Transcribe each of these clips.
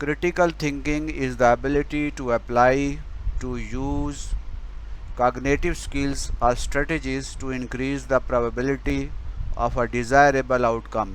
Critical thinking is the ability to apply, to use cognitive skills or strategies to increase the probability of a desirable outcome।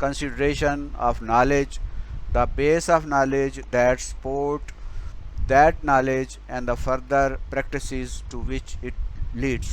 consideration of knowledge, the base of knowledge that support that knowledge and the further practices to which it leads।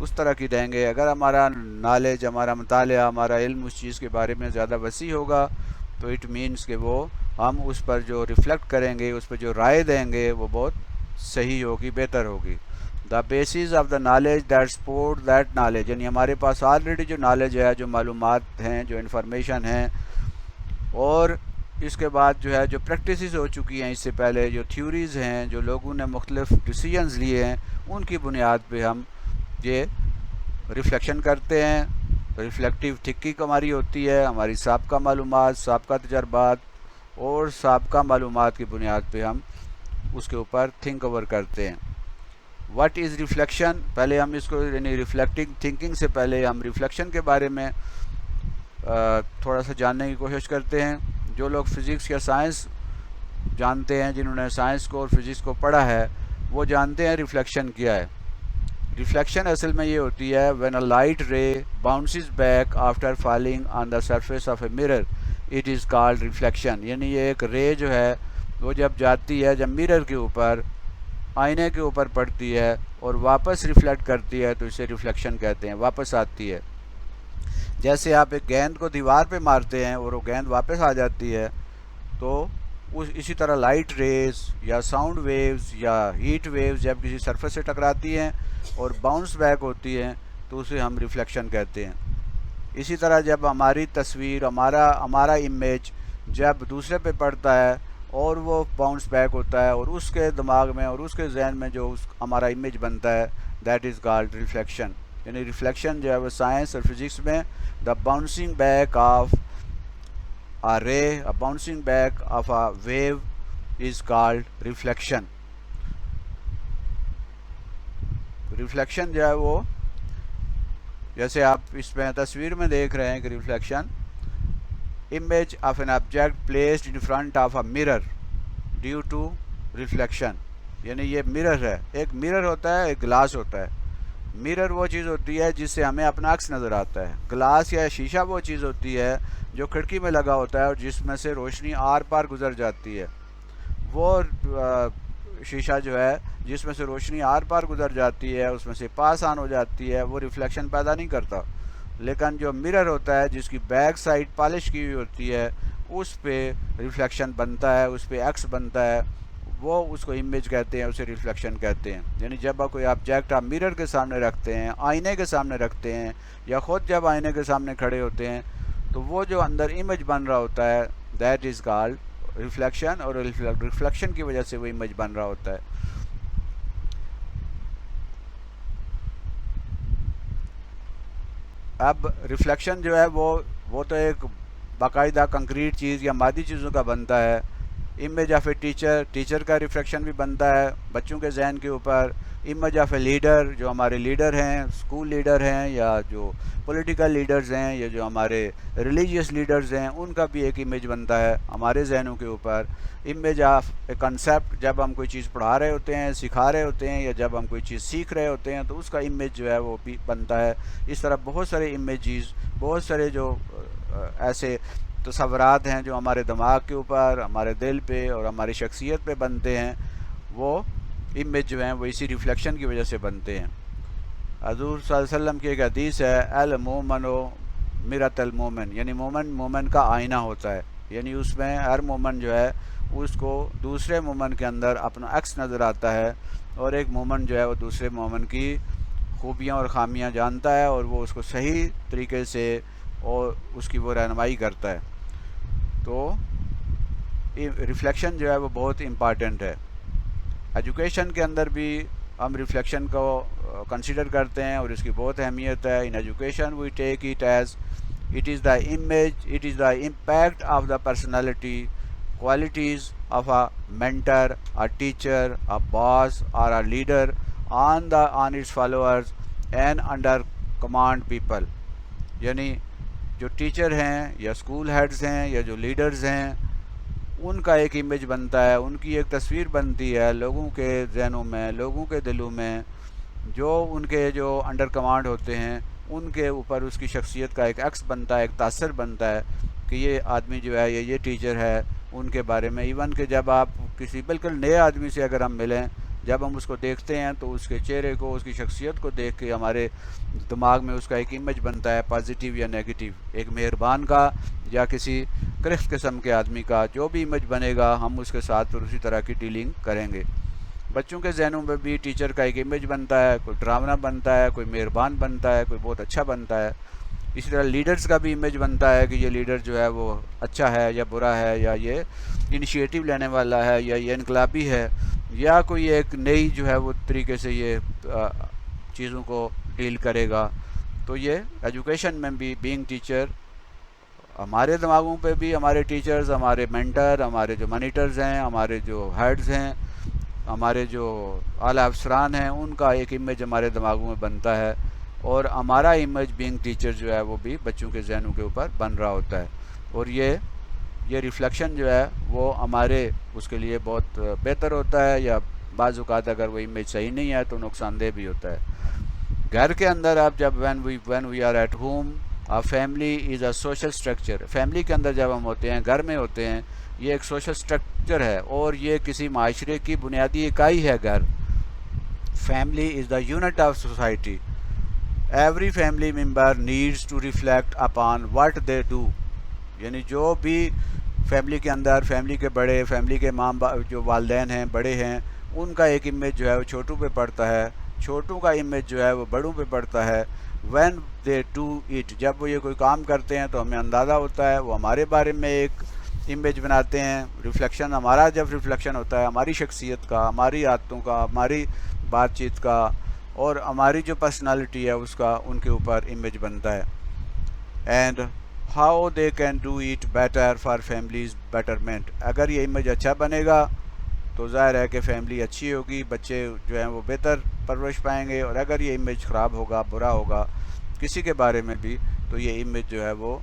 اس طرح کی دیں گے. اگر ہمارا knowledge, ہمارا مطالعہ، ہمارا علم اس چیز کے بارے میں زیادہ وسیع ہوگا تو اٹ مینس کہ وہ ہم اس پر جو ریفلیکٹ کریں گے، اس پر جو رائے دیں گے وہ بہت صحیح ہوگی، بہتر ہوگی. The bases of the knowledge that support that knowledge, یعنی ہمارے پاس آلریڈی جو نالج ہے، جو معلومات ہیں، جو انفارمیشن ہیں، اور اس کے بعد جو ہے جو پریکٹسز ہو چکی ہیں اس سے پہلے، جو تھیوریز ہیں، جو لوگوں نے مختلف ڈیسیجنز لیے ہیں، ان کی بنیاد پہ ہم یہ ریفلیکشن کرتے ہیں. ریفلیکٹیو تھنکنگ ہماری ہوتی ہے، ہماری سابقہ معلومات، سابقہ تجربات اور سابقہ معلومات کی بنیاد پہ ہم اس کے اوپر تھنک اوور کرتے ہیں. What is reflection? پہلے ہم اس کو، یعنی ریفلیکٹنگ تھنکنگ سے پہلے ہم ریفلیکشن کے بارے میں تھوڑا سا جاننے کی کوشش کرتے ہیں. جو لوگ فزکس یا سائنس جانتے ہیں، جنہوں نے سائنس کو اور فزکس کو پڑھا ہے، وہ جانتے ہیں ریفلیکشن کیا ہے. ریفلیکشن اصل میں یہ ہوتی ہے when a light ray bounces back after falling on the surface of a mirror it is called reflection. یعنی یہ ایک رے جو ہے وہ جب جاتی ہے، جب میرر کے اوپر، آئینے کے اوپر پڑتی ہے اور واپس ریفلیکٹ کرتی ہے تو اسے ریفلیکشن کہتے ہیں، واپس آتی ہے. جیسے آپ ایک گیند کو دیوار پہ مارتے ہیں اور وہ گیند واپس آ جاتی ہے، تو اسی طرح لائٹ ریز یا ساؤنڈ ویوز یا ہیٹ ویوز جب کسی سرفس سے ٹکراتی ہیں اور باؤنس بیک ہوتی ہیں تو اسے ہم ریفلیکشن کہتے ہیں. اسی طرح جب ہماری تصویر، ہمارا امیج جب دوسرے پہ پڑتا ہے اور وہ باؤنس بیک ہوتا ہے اور اس کے دماغ میں اور اس کے ذہن میں جو ہمارا امیج بنتا ہے، دیٹ از کالڈ ریفلیکشن. یعنی ریفلیکشن جو ہے وہ سائنس اور فزکس میں the bouncing back of a ray, a bouncing back of a wave is called reflection. Reflection جو ہے وہ، جیسے آپ اس میں تصویر میں دیکھ رہے ہیں کہ reflection image of an object placed in front of a mirror due to reflection. یعنی یہ مرر ہے، ایک مرر ہوتا ہے، ایک گلاس ہوتا ہے. مرر وہ چیز ہوتی ہے جس سے ہمیں اپنا عکس نظر آتا ہے. گلاس یا شیشہ وہ چیز ہوتی ہے جو کھڑکی میں لگا ہوتا ہے اور جس میں سے روشنی آر پار گزر جاتی ہے. وہ شیشہ جو ہے جس میں سے روشنی آر پار گزر جاتی ہے، اس میں سے پاس آن ہو جاتی ہے، وہ ریفلیکشن پیدا نہیں کرتا. لیکن جو مرر ہوتا ہے جس کی بیک سائڈ پالش کی ہوئی ہوتی ہے، اس پہ ریفلیکشن بنتا ہے، اس پہ عکس بنتا ہے، وہ اس کو امیج کہتے ہیں، اسے ریفلیکشن کہتے ہیں. یعنی جب آپ کوئی آبجیکٹ آپ مرر کے سامنے رکھتے ہیں، آئینے کے سامنے رکھتے ہیں، یا خود جب آئینے کے سامنے کھڑے ہوتے ہیں، تو وہ جو اندر امیج بن رہا ہوتا ہے دیٹ از کالڈ ریفلیکشن، اور ریفلیکشن کی وجہ سے وہ امیج بن رہا ہوتا ہے. اب ریفلیکشن جو ہے وہ تو ایک باقاعدہ کنکریٹ چیز یا مادی چیزوں کا بنتا ہے. امیج آف اے ٹیچر کا ریفلیکشن بھی بنتا ہے بچوں کے ذہن کے اوپر. امیج آف اے لیڈر، جو ہمارے لیڈر ہیں، اسکول لیڈر ہیں یا جو پولیٹیکل لیڈرز ہیں یا جو ہمارے ریلیجیس لیڈرز ہیں، ان کا بھی ایک امیج بنتا ہے ہمارے ذہنوں کے اوپر. امیج آف اے کنسیپٹ، جب ہم کوئی چیز پڑھا رہے ہوتے ہیں، سکھا رہے ہوتے ہیں، یا جب ہم کوئی چیز سیکھ رہے ہوتے ہیں تو اس کا امیج جو ہے وہ بھی بنتا ہے. اس طرح بہت سارے امیجز، بہت سارے جو ایسے تصورات ہیں جو ہمارے دماغ کے اوپر، ہمارے دل پہ اور ہماری شخصیت پہ بنتے ہیں، وہ امیج جو ہیں وہ اسی ریفلیکشن کی وجہ سے بنتے ہیں. حضور صلی اللہ علیہ وسلم کی ایک حدیث ہے، المومن و مرۃ المومن، یعنی مومن کا آئینہ ہوتا ہے. یعنی اس میں ہر مومن جو ہے اس کو دوسرے مومن کے اندر اپنا عکس نظر آتا ہے، اور ایک مومن جو ہے وہ دوسرے مومن کی خوبیاں اور خامیاں جانتا ہے اور وہ اس کو صحیح طریقے سے اور اس کی وہ رہنمائی کرتا ہے. تو ریفلیکشن جو ہے وہ بہت امپارٹنٹ ہے. ایجوکیشن کے اندر بھی ہم ریفلیکشن کو کنسیڈر کرتے ہیں اور اس کی بہت اہمیت ہے. In education we take it as it is the image, it is the impact of the personality qualities of a mentor, a teacher, a boss or a leader on its followers and under command people. یعنی جو teacher ہیں یا school heads ہیں یا جو leaders ہیں، ان کا ایک امیج بنتا ہے، ان کی ایک تصویر بنتی ہے لوگوں کے ذہنوں میں، لوگوں کے دلوں میں. جو ان کے جو انڈر کمانڈ ہوتے ہیں ان کے اوپر اس کی شخصیت کا ایک عکس بنتا ہے، ایک تاثر بنتا ہے کہ یہ آدمی جو ہے یہ ٹیچر ہے. ان کے بارے میں ایون کہ جب آپ کسی بالکل نئے آدمی سے اگر ہم ملیں جب ہم اس کو دیکھتے ہیں تو اس کے چہرے کو، اس کی شخصیت کو دیکھ کے ہمارے دماغ میں اس کا ایک امیج بنتا ہے، پازیٹیو یا نیگیٹیو، ایک مہربان کا یا کسی کرخت قسم کے آدمی کا جو بھی امیج بنے گا ہم اس کے ساتھ پھر اسی طرح کی ڈیلنگ کریں گے۔ بچوں کے ذہنوں میں بھی ٹیچر کا ایک امیج بنتا ہے، کوئی ڈراونا بنتا ہے، کوئی مہربان بنتا ہے، کوئی بہت اچھا بنتا ہے۔ اسی طرح لیڈرز کا بھی امیج بنتا ہے کہ یہ لیڈر جو ہے وہ اچھا ہے یا برا ہے، یا یہ انیشیٹو لینے والا ہے، یا یہ انقلابی ہے، یا کوئی ایک نئی جو ہے وہ طریقے سے یہ چیزوں کو ڈیل کرے گا۔ تو یہ ایجوکیشن میں بھی بینگ ٹیچر، ہمارے دماغوں پہ بھی ہمارے ٹیچرز، ہمارے مینٹر، ہمارے جو مانیٹرز ہیں، ہمارے جو ہیڈز ہیں، ہمارے جو اعلیٰ افسران ہیں، ان کا ایک امیج ہمارے دماغوں میں بنتا ہے، اور ہمارا امیج بینگ ٹیچر جو ہے وہ بھی بچوں کے ذہنوں کے اوپر بن رہا ہوتا ہے، اور یہ ریفلیکشن جو ہے وہ ہمارے اس کے لیے بہت بہتر ہوتا ہے، یا بعض اوقات اگر وہ امیج صحیح نہیں ہے تو نقصان دہ بھی ہوتا ہے۔ گھر کے اندر آپ جب when we are at home, family is a social structure, family کے اندر جب ہم ہوتے ہیں، گھر میں ہوتے ہیں، یہ ایک سوشل اسٹرکچر ہے، اور یہ کسی معاشرے کی بنیادی اکائی ہے۔ گھر، family is the unit of society, every family member needs to reflect upon what they do, یعنی جو بھی فیملی کے اندر، فیملی کے بڑے، فیملی کے ماں باپ جو والدین ہیں، بڑے ہیں، ان کا ایک امیج جو ہے وہ چھوٹوں پہ پڑتا ہے، چھوٹوں کا امیج جو ہے وہ بڑوں پہ پڑتا ہے۔ وین دے ڈو اٹ، جب وہ یہ کوئی کام کرتے ہیں تو ہمیں اندازہ ہوتا ہے، وہ ہمارے بارے میں ایک امیج بناتے ہیں، ریفلیکشن ہمارا جب ریفلیکشن ہوتا ہے ہماری شخصیت کا، ہماری عادتوں کا، ہماری بات چیت کا، اور ہماری جو پرسنالٹی ہے اس کا ان کے اوپر امیج بنتا ہے۔ And how they can do it better for families betterment, اگر یہ امیج اچھا بنے گا تو ظاہر ہے کہ فیملی اچھی ہوگی، بچے جو ہیں وہ بہتر پرورش پائیں گے، اور اگر یہ امیج خراب ہوگا، برا ہوگا کسی کے بارے میں بھی، تو یہ امیج جو ہے وہ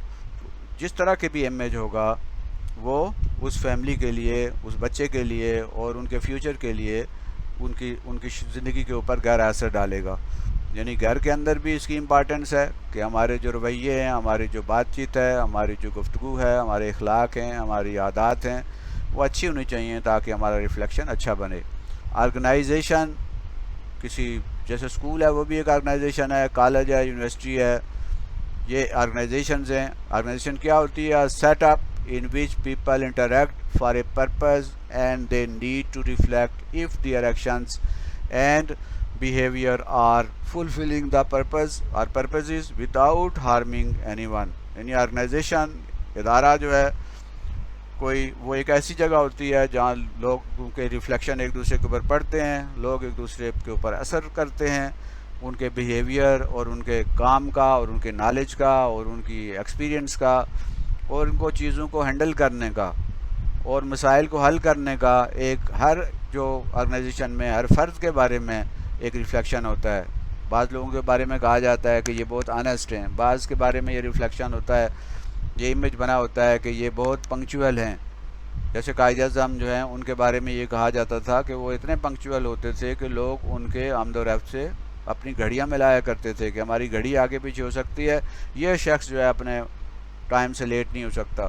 جس طرح کے بھی امیج ہوگا وہ اس فیملی کے لیے، اس بچے کے لیے، اور ان کے فیوچر کے لیے ان کی زندگی کے اوپر گہرا اثر ڈالے گا۔ یعنی گھر کے اندر بھی اس کی امپارٹنس ہے کہ ہمارے جو رویے ہیں، ہماری جو بات چیت ہے، ہماری جو گفتگو ہے، ہمارے اخلاق ہیں، ہماری عادات ہیں، وہ اچھی ہونی چاہیے تاکہ ہمارا ریفلیکشن اچھا بنے۔ آرگنائزیشن، کسی جیسے اسکول ہے وہ بھی ایک آرگنائزیشن ہے، کالج ہے، یونیورسٹی ہے، یہ آرگنائزیشنز ہیں۔ آرگنائزیشن کیا ہوتی ہے؟ Set up in which people interact for a purpose and they need to reflect if their actions and behavior are fulfilling the purpose or purposes without harming anyone۔ یعنی organization, ادارہ جو ہے کوئی، وہ ایک ایسی جگہ ہوتی ہے جہاں لوگ کے ریفلیکشن ایک دوسرے کے اوپر پڑتے ہیں، لوگ ایک دوسرے کے اوپر اثر کرتے ہیں، ان کے بیہیویئر اور ان کے کام کا اور ان کے نالج کا اور ان کی ایکسپیرینس کا، اور ان کو چیزوں کو ہینڈل کرنے کا اور مسائل کو حل کرنے کا ایک، ہر جو آرگنائزیشن میں ہر فرد کے بارے میں ایک ریفلیکشن ہوتا ہے۔ بعض لوگوں کے بارے میں کہا جاتا ہے کہ یہ بہت آنیسٹ ہیں، بعض کے بارے میں یہ ریفلیکشن ہوتا ہے، یہ امیج بنا ہوتا ہے کہ یہ بہت پنکچوئل ہیں۔ جیسے قائد اعظم جو ہیں ان کے بارے میں یہ کہا جاتا تھا کہ وہ اتنے پنکچوئل ہوتے تھے کہ لوگ ان کے آمد و رفت سے اپنی گھڑیاں ملایا کرتے تھے کہ ہماری گھڑی آگے پیچھے ہو سکتی ہے، یہ شخص جو ہے اپنے ٹائم سے لیٹ نہیں ہو سکتا۔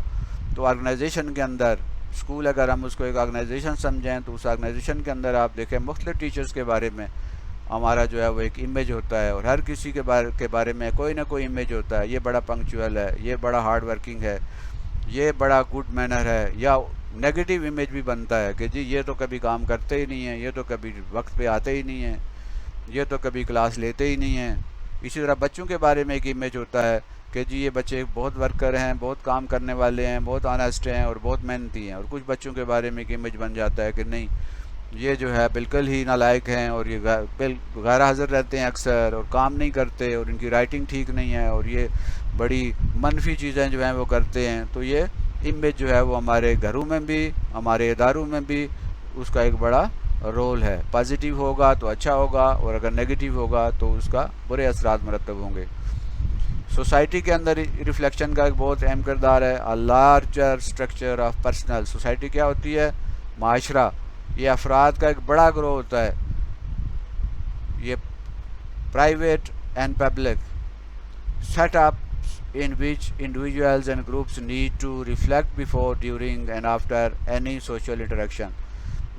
تو آرگنائزیشن کے اندر، اسکول اگر ہم اس کو ایک آرگنائزیشن سمجھیں تو اس آرگنائزیشن کے اندر آپ دیکھیں مختلف ٹیچرز کے بارے میں ہمارا جو ہے وہ ایک امیج ہوتا ہے، اور ہر کسی کے بارے میں کوئی نہ کوئی امیج ہوتا ہے، یہ بڑا پنکچوئل ہے، یہ بڑا ہارڈ ورکنگ ہے، یہ بڑا گڈ مینر ہے، یا نیگیٹو امیج بھی بنتا ہے کہ جی یہ تو کبھی کام کرتے ہی نہیں ہیں، یہ تو کبھی وقت پہ آتے ہی نہیں ہیں، یہ تو کبھی کلاس لیتے ہی نہیں ہیں۔ اسی طرح بچوں کے بارے میں ایک امیج ہوتا ہے کہ جی یہ بچے بہت ورکر ہیں، بہت کام کرنے والے ہیں، بہت آنیسٹ ہیں اور بہت محنتی ہیں، اور کچھ بچوں کے بارے میں ایک امیج بن جاتا ہے کہ نہیں یہ جو ہے بالکل ہی نالائق ہیں، اور یہ غیر حاضر رہتے ہیں اکثر، اور کام نہیں کرتے، اور ان کی رائٹنگ ٹھیک نہیں ہے، اور یہ بڑی منفی چیزیں جو ہیں وہ کرتے ہیں۔ تو یہ امیج جو ہے وہ ہمارے گھروں میں بھی، ہمارے اداروں میں بھی اس کا ایک بڑا رول ہے۔ پازیٹیو ہوگا تو اچھا ہوگا، اور اگر نیگیٹیو ہوگا تو اس کا برے اثرات مرتب ہوں گے۔ سوسائٹی کے اندر ریفلیکشن کا ایک بہت اہم کردار ہے۔ Larger structure of personal, society کیا ہوتی ہے؟ معاشرہ، یہ افراد کا ایک بڑا گروہ ہوتا ہے، یہ private and public set up in which individuals and groups need to reflect before, during and after any social interaction۔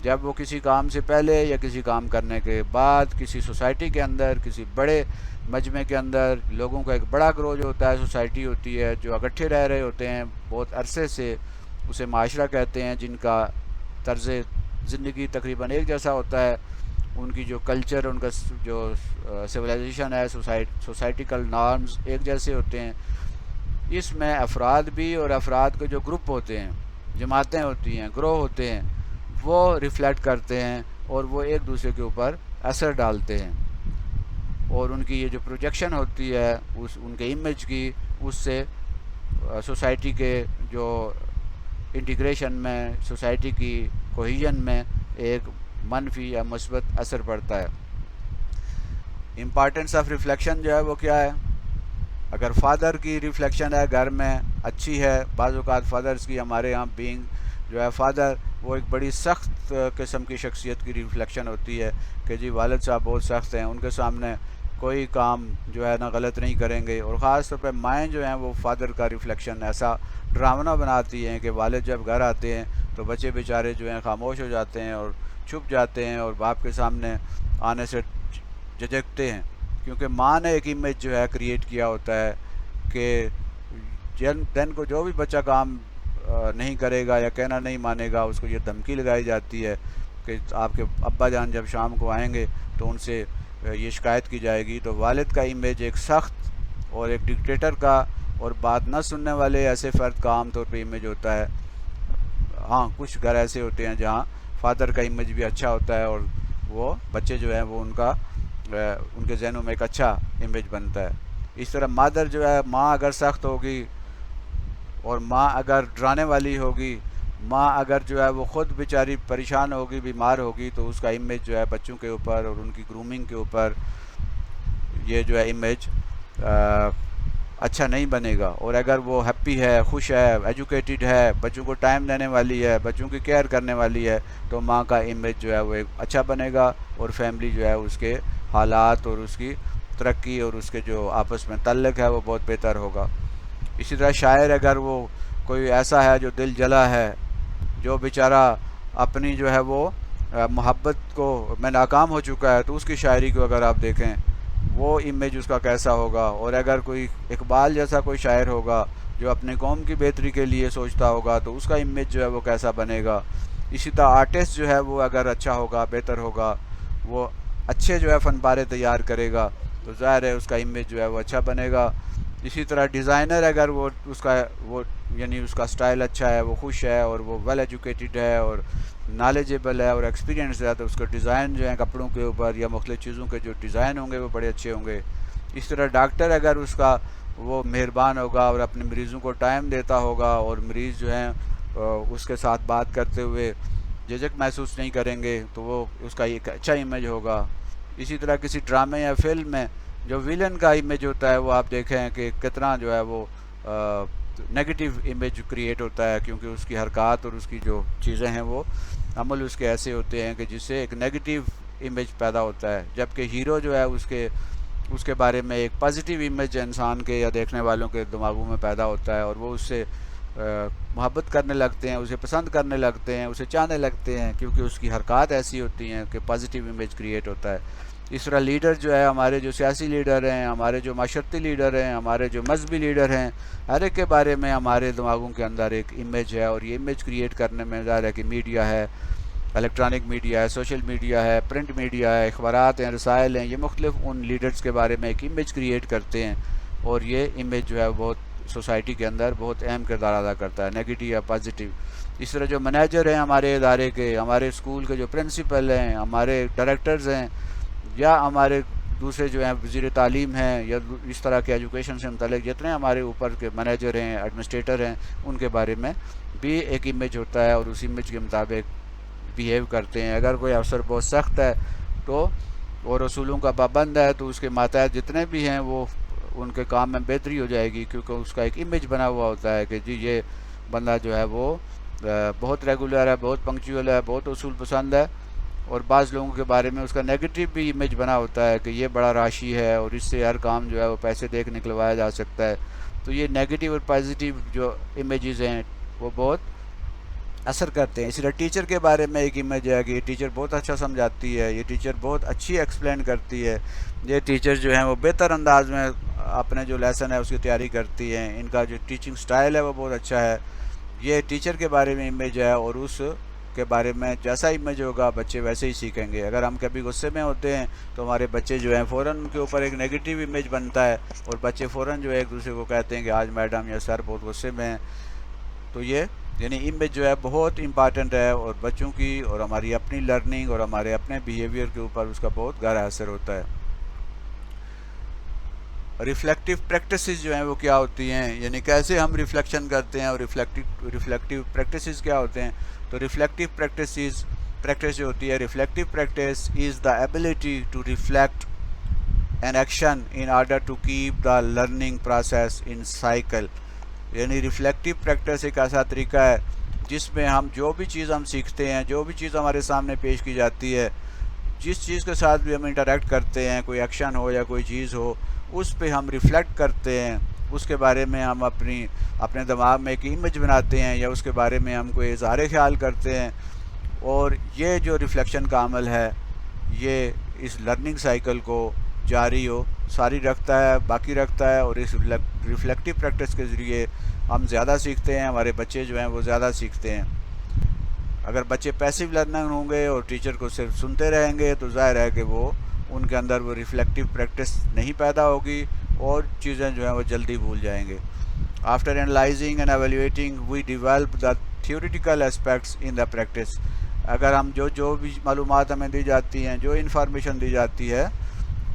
جب وہ کسی کام سے پہلے یا کسی کام کرنے کے بعد کسی سوسائٹی کے اندر، کسی بڑے مجمع کے اندر لوگوں کا ایک بڑا گروہ جو ہوتا ہے، سوسائٹی ہوتی ہے، جو اکٹھے رہ رہے ہوتے ہیں بہت عرصے سے، اسے معاشرہ کہتے ہیں، جن کا طرز زندگی تقریباً ایک جیسا ہوتا ہے، ان کی جو کلچر، ان کا جو سویلائزیشن ہے، سوسائٹیکل نارمز ایک جیسے ہوتے ہیں. اس میں افراد بھی، اور افراد کے جو گروپ ہوتے ہیں، جماعتیں ہوتی ہیں، گروہ ہوتے ہیں، وہ ریفلیکٹ کرتے ہیں اور وہ ایک دوسرے کے اوپر اثر ڈالتے ہیں، اور ان کی یہ جو پروجیکشن ہوتی ہے ان کے امیج کی، اس سے سوسائٹی کے جو انٹیگریشن میں، سوسائٹی کی کوہیژن میں ایک منفی یا مثبت اثر پڑتا ہے. امپارٹینس آف ریفلیکشن جو ہے وہ کیا ہے؟ اگر فادر کی ریفلیکشن ہے گھر میں اچھی ہے، بعض اوقات فادرز کی ہمارے یہاں بینگ جو ہے فادر، وہ ایک بڑی سخت قسم کی شخصیت کی ریفلیکشن ہوتی ہے کہ جی والد صاحب بہت سخت ہیں، ان کے سامنے کوئی کام جو ہے نا غلط نہیں کریں گے. اور خاص طور پہ مائیں جو ہیں وہ فادر کا ریفلیکشن ایسا ڈراونا بناتی ہیں کہ والد جب گھر آتے ہیں تو بچے بیچارے جو ہیں خاموش ہو جاتے ہیں اور چھپ جاتے ہیں اور باپ کے سامنے آنے سے جھجکتے ہیں، کیونکہ ماں نے ایک امیج جو ہے کریٹ کیا ہوتا ہے کہ دن کو جو بھی بچہ کام نہیں کرے گا یا کہنا نہیں مانے گا، اس کو یہ دھمکی لگائی جاتی ہے کہ آپ کے ابا جان جب شام کو آئیں گے تو ان سے یہ شکایت کی جائے گی. تو والد کا امیج ایک سخت اور ایک ڈکٹیٹر کا اور بات نہ سننے والے ایسے فرد کا عام طور پہ امیج ہوتا ہے. ہاں کچھ گھر ایسے ہوتے ہیں جہاں فادر کا امیج بھی اچھا ہوتا ہے اور وہ بچے جو ہیں وہ ان کے ذہنوں میں ایک اچھا امیج بنتا ہے. اس طرح مادر جو ہے، ماں اگر سخت ہوگی اور ماں اگر ڈرانے والی ہوگی، ماں اگر جو ہے وہ خود بیچاری پریشان ہوگی، بیمار ہوگی، تو اس کا امیج جو ہے بچوں کے اوپر اور ان کی گرومنگ کے اوپر یہ جو ہے امیج اچھا نہیں بنے گا. اور اگر وہ ہیپی ہے، خوش ہے، ایجوکیٹڈ ہے، بچوں کو ٹائم دینے والی ہے، بچوں کی کیئر کرنے والی ہے، تو ماں کا امیج جو ہے وہ ایک اچھا بنے گا اور فیملی جو ہے اس کے حالات اور اس کی ترقی اور اس کے جو آپس میں تعلق ہے وہ بہت بہتر ہوگا. اسی طرح شاعر اگر وہ کوئی ایسا ہے جو دل جلا ہے، جو بیچارہ اپنی جو ہے وہ محبت کو میں ناکام ہو چکا ہے، تو اس کی شاعری کو اگر آپ دیکھیں وہ امیج اس کا کیسا ہوگا. اور اگر کوئی اقبال جیسا کوئی شاعر ہوگا جو اپنے قوم کی بہتری کے لیے سوچتا ہوگا تو اس کا امیج جو ہے وہ کیسا بنے گا. اسی طرح آرٹسٹ جو ہے وہ اگر اچھا ہوگا، بہتر ہوگا، وہ اچھے جو ہے فن پارے تیار کرے گا تو ظاہر ہے اس کا امیج جو ہے وہ اچھا بنے گا. اسی طرح ڈیزائنر اگر وہ یعنی اس کا سٹائل اچھا ہے، وہ خوش ہے اور وہ ویل ایجوکیٹڈ ہے اور نالجیبل ہے اور ایکسپیرینس ہے، تو اس کا ڈیزائن جو ہے کپڑوں کے اوپر یا مختلف چیزوں کے جو ڈیزائن ہوں گے وہ بڑے اچھے ہوں گے. اس طرح ڈاکٹر اگر وہ مہربان ہوگا اور اپنے مریضوں کو ٹائم دیتا ہوگا اور مریض جو ہیں اس کے ساتھ بات کرتے ہوئے جھجک محسوس نہیں کریں گے تو وہ اس کا ایک اچھا امیج ہوگا. اسی طرح کسی ڈرامے یا فلم میں جو ویلن کا امیج ہوتا ہے وہ آپ دیکھیں کہ کتنا جو ہے وہ نیگیٹو امیج کریٹ ہوتا ہے، کیونکہ اس کی حرکات اور اس کی جو چیزیں ہیں وہ عمل اس کے ایسے ہوتے ہیں کہ جس سے ایک نیگیٹو امیج پیدا ہوتا ہے. جبکہ ہیرو جو ہے اس کے بارے میں ایک پازیٹیو امیج انسان کے یا دیکھنے والوں کے دماغوں میں پیدا ہوتا ہے اور وہ اس سے محبت کرنے لگتے ہیں، اسے پسند کرنے لگتے ہیں، اسے چاہنے لگتے ہیں، کیونکہ اس کی حرکات ایسی ہوتی ہیں کہ پازیٹیو امیج کریٹ ہوتا ہے. اس طرح لیڈر جو ہے، ہمارے جو سیاسی لیڈر ہیں، ہمارے جو معاشرتی لیڈر ہیں، ہمارے جو مذہبی لیڈر ہیں، ہر ایک کے بارے میں ہمارے دماغوں کے اندر ایک امیج ہے اور یہ امیج کریٹ کرنے میں ظاہر ہے کہ میڈیا ہے، الیکٹرانک میڈیا ہے، سوشل میڈیا ہے، پرنٹ میڈیا ہے، اخبارات ہیں، رسائل ہیں، یہ مختلف ان لیڈرز کے بارے میں ایک امیج کریٹ کرتے ہیں اور یہ امیج جو ہے بہت سوسائٹی کے اندر بہت اہم کردار ادا کرتا ہے، نیگیٹو یا پازیٹیو. اس طرح جو منیجر ہیں ہمارے ادارے کے، ہمارے اسکول کے جو پرنسپل ہیں، ہمارے ڈائریکٹرز ہیں، یا ہمارے دوسرے جو ہیں وزیر تعلیم ہیں، یا اس طرح کے ایجوکیشن سے متعلق جتنے ہمارے اوپر کے منیجر ہیں، ایڈمنسٹریٹر ہیں، ان کے بارے میں بھی ایک امیج ہوتا ہے اور اس امیج کے مطابق بیہیو کرتے ہیں. اگر کوئی افسر بہت سخت ہے تو اور اصولوں کا پابند ہے تو اس کے ماتحت جتنے بھی ہیں وہ ان کے کام میں بہتری ہو جائے گی، کیونکہ اس کا ایک امیج بنا ہوا ہوتا ہے کہ جی یہ بندہ جو ہے وہ بہت ریگولر ہے، بہت پنکچوئل ہے، بہت اصول پسند ہے. اور بعض لوگوں کے بارے میں اس کا نیگیٹو بھی امیج بنا ہوتا ہے کہ یہ بڑا راشی ہے اور اس سے ہر کام جو ہے وہ پیسے دے کے نکلوایا جا سکتا ہے. تو یہ نیگیٹو اور پازیٹیو جو امیجز ہیں وہ بہت اثر کرتے ہیں. اسی طرح ٹیچر کے بارے میں ایک امیج ہے کہ یہ ٹیچر بہت اچھا سمجھاتی ہے, یہ ٹیچر بہت اچھی ایکسپلین کرتی ہے, یہ ٹیچر جو ہیں وہ بہتر انداز میں اپنے جو لیسن ہے اس کی تیاری کرتی ہیں, ان کا جو ٹیچنگ سٹائل ہے وہ بہت اچھا ہے. یہ ٹیچر کے بارے میں امیج ہے, اور اس کے بارے میں جیسا امیج ہوگا بچے ویسے ہی سیکھیں گے. اگر ہم کبھی غصے میں ہوتے ہیں تو ہمارے بچے جو ہیں فوراً ان کے اوپر ایک نیگیٹو امیج بنتا ہے, اور بچے فوراً جو ہے ایک دوسرے کو کہتے ہیں کہ آج میڈم یا سر بہت غصے میں ہیں. تو یہ یعنی امیج جو ہے بہت امپارٹنٹ ہے, اور بچوں کی اور ہماری اپنی لرننگ اور ہمارے اپنے بیہیویئر کے اوپر اس کا بہت گہرا اثر ہوتا ہے. ریفلیکٹیو پریکٹسز جو ہیں وہ کیا ہوتی ہیں, یعنی کیسے ہم ریفلیکشن کرتے ہیں, اور ریفلیکٹیو پریکٹسز کیا ہوتے ہیں. تو ریفلیکٹیو پریکٹس جو ہوتی ہے, reflective practice is the ability to reflect an action in order to keep the learning process in cycle. یعنی ریفلیکٹیو پریکٹس ایک ایسا طریقہ ہے جس میں ہم جو بھی چیز ہم سیکھتے ہیں, جو بھی چیز ہمارے سامنے پیش کی جاتی ہے, جس چیز کے ساتھ بھی ہم انٹریکٹ کرتے ہیں, کوئی ایکشن ہو یا کوئی چیز ہو, اس پہ ہم ریفلیکٹ کرتے ہیں, اس کے بارے میں ہم اپنے دماغ میں ایک امیج بناتے ہیں, یا اس کے بارے میں ہم کوئی اظہار خیال کرتے ہیں. اور یہ جو ریفلیکشن کا عمل ہے یہ اس لرننگ سائیکل کو جاری ساری رکھتا ہے, باقی رکھتا ہے, اور اس ریفلیکٹیو پریکٹس کے ذریعے ہم زیادہ سیکھتے ہیں, ہمارے بچے جو ہیں وہ زیادہ سیکھتے ہیں. اگر بچے پیسیو لرنر ہوں گے اور ٹیچر کو صرف سنتے رہیں گے تو ظاہر ہے کہ وہ ان کے اندر وہ ریفلیکٹیو پریکٹس نہیں پیدا ہوگی, اور چیزیں جو ہیں وہ جلدی بھول جائیں گے. After analysing and evaluating we develop the theoretical aspects in the practice. اگر ہم جو بھی معلومات ہمیں دی جاتی ہیں, جو انفارمیشن دی جاتی ہے,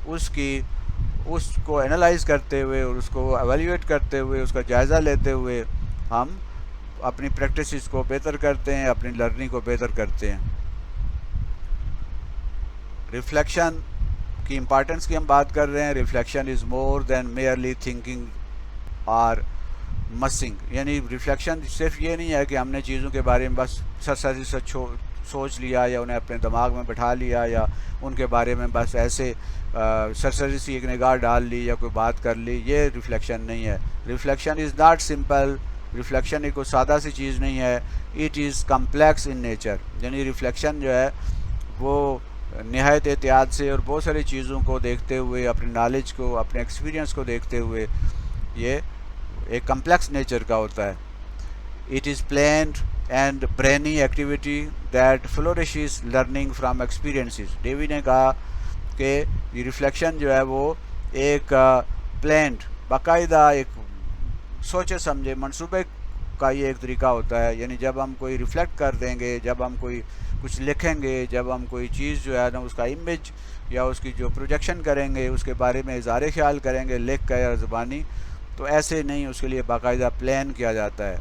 اس کو انالائز کرتے ہوئے اور اس کو ایویلیویٹ کرتے ہوئے, اس کا جائزہ لیتے ہوئے ہم اپنی پریکٹسز کو بہتر کرتے ہیں, اپنی لرننگ کو بہتر کرتے ہیں. ریفلیکشن کی امپارٹنس کی ہم بات کر رہے ہیں. Reflection is more than merely thinking اور مسنگ. یعنی ریفلیکشن صرف یہ نہیں ہے کہ ہم نے چیزوں کے بارے میں بس سرسری سے سوچ لیا, یا انہیں اپنے دماغ میں بٹھا لیا, یا ان کے بارے میں بس ایسے سرسری سی ایک نگاہ ڈال لی یا کوئی بات کر لی. یہ ریفلیکشن نہیں ہے. Reflection is not simple. Reflection ایک کوئی سادہ سی چیز نہیں ہے. It is complex in nature. یعنی ریفلیکشن جو ہے وہ نہایت احتیاط سے اور بہت ساری چیزوں کو دیکھتے ہوئے, اپنی نالج کو, اپنے ایکسپیرینس کو دیکھتے ہوئے یہ ایک کمپلیکس نیچر کا ہوتا ہے. It is planned and brainy activity that flourishes learning from experiences. Dewey نے کہا کہ یہ ریفلیکشن جو ہے وہ ایک پلینڈ, باقاعدہ ایک سوچے سمجھے منصوبے کا یہ ایک طریقہ ہوتا ہے. یعنی جب ہم کوئی ریفلیکٹ کر دیں گے, جب ہم کوئی کچھ لکھیں گے, جب ہم کوئی چیز جو ہے نا اس کا امیج یا اس کی جو پروجیکشن کریں گے, اس کے بارے میں اظہار خیال کریں گے لکھ کر یا زبانی, تو ایسے نہیں, اس کے لیے باقاعدہ پلان کیا جاتا ہے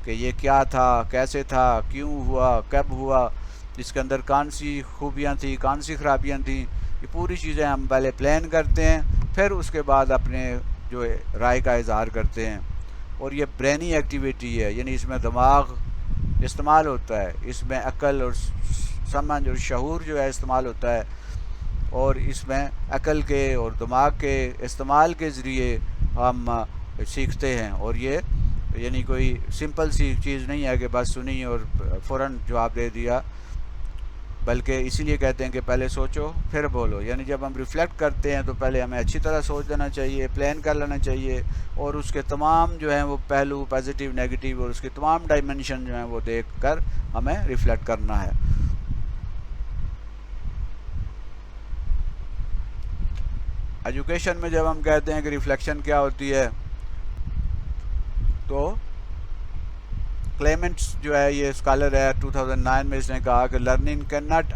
کہ یہ کیا تھا, کیسے تھا, کیوں ہوا, کب ہوا, اس کے اندر کون سی خوبیاں تھیں, کون سی خرابیاں تھیں. یہ پوری چیزیں ہم پہلے پلان کرتے ہیں, پھر اس کے بعد اپنے جو رائے کا اظہار کرتے ہیں. اور یہ برینی ایکٹیویٹی ہے, یعنی اس میں دماغ استعمال ہوتا ہے, اس میں عقل اور سمجھ اور شعور جو ہے استعمال ہوتا ہے, اور اس میں عقل کے اور دماغ کے استعمال کے ذریعے ہم سیکھتے ہیں. اور یہ یعنی کوئی سمپل سی چیز نہیں ہے کہ بس سنی اور فوراً جواب دے دیا, بلکہ اسی لیے کہتے ہیں کہ پہلے سوچو پھر بولو. یعنی جب ہم ریفلیکٹ کرتے ہیں تو پہلے ہمیں اچھی طرح سوچ لینا چاہیے, پلان کر لینا چاہیے, اور اس کے تمام جو ہیں وہ پہلو پازیٹیو, نیگیٹیو, اور اس کے تمام ڈائمنشن جو ہیں وہ دیکھ کر ہمیں ریفلیکٹ کرنا ہے. ایجوکیشن میں جب ہم کہتے ہیں کہ ریفلیکشن کیا ہوتی ہے, تو کلیمنٹس جو ہے یہ اسکالر ہے 2009 میں, اس نے کہا کہ learning can not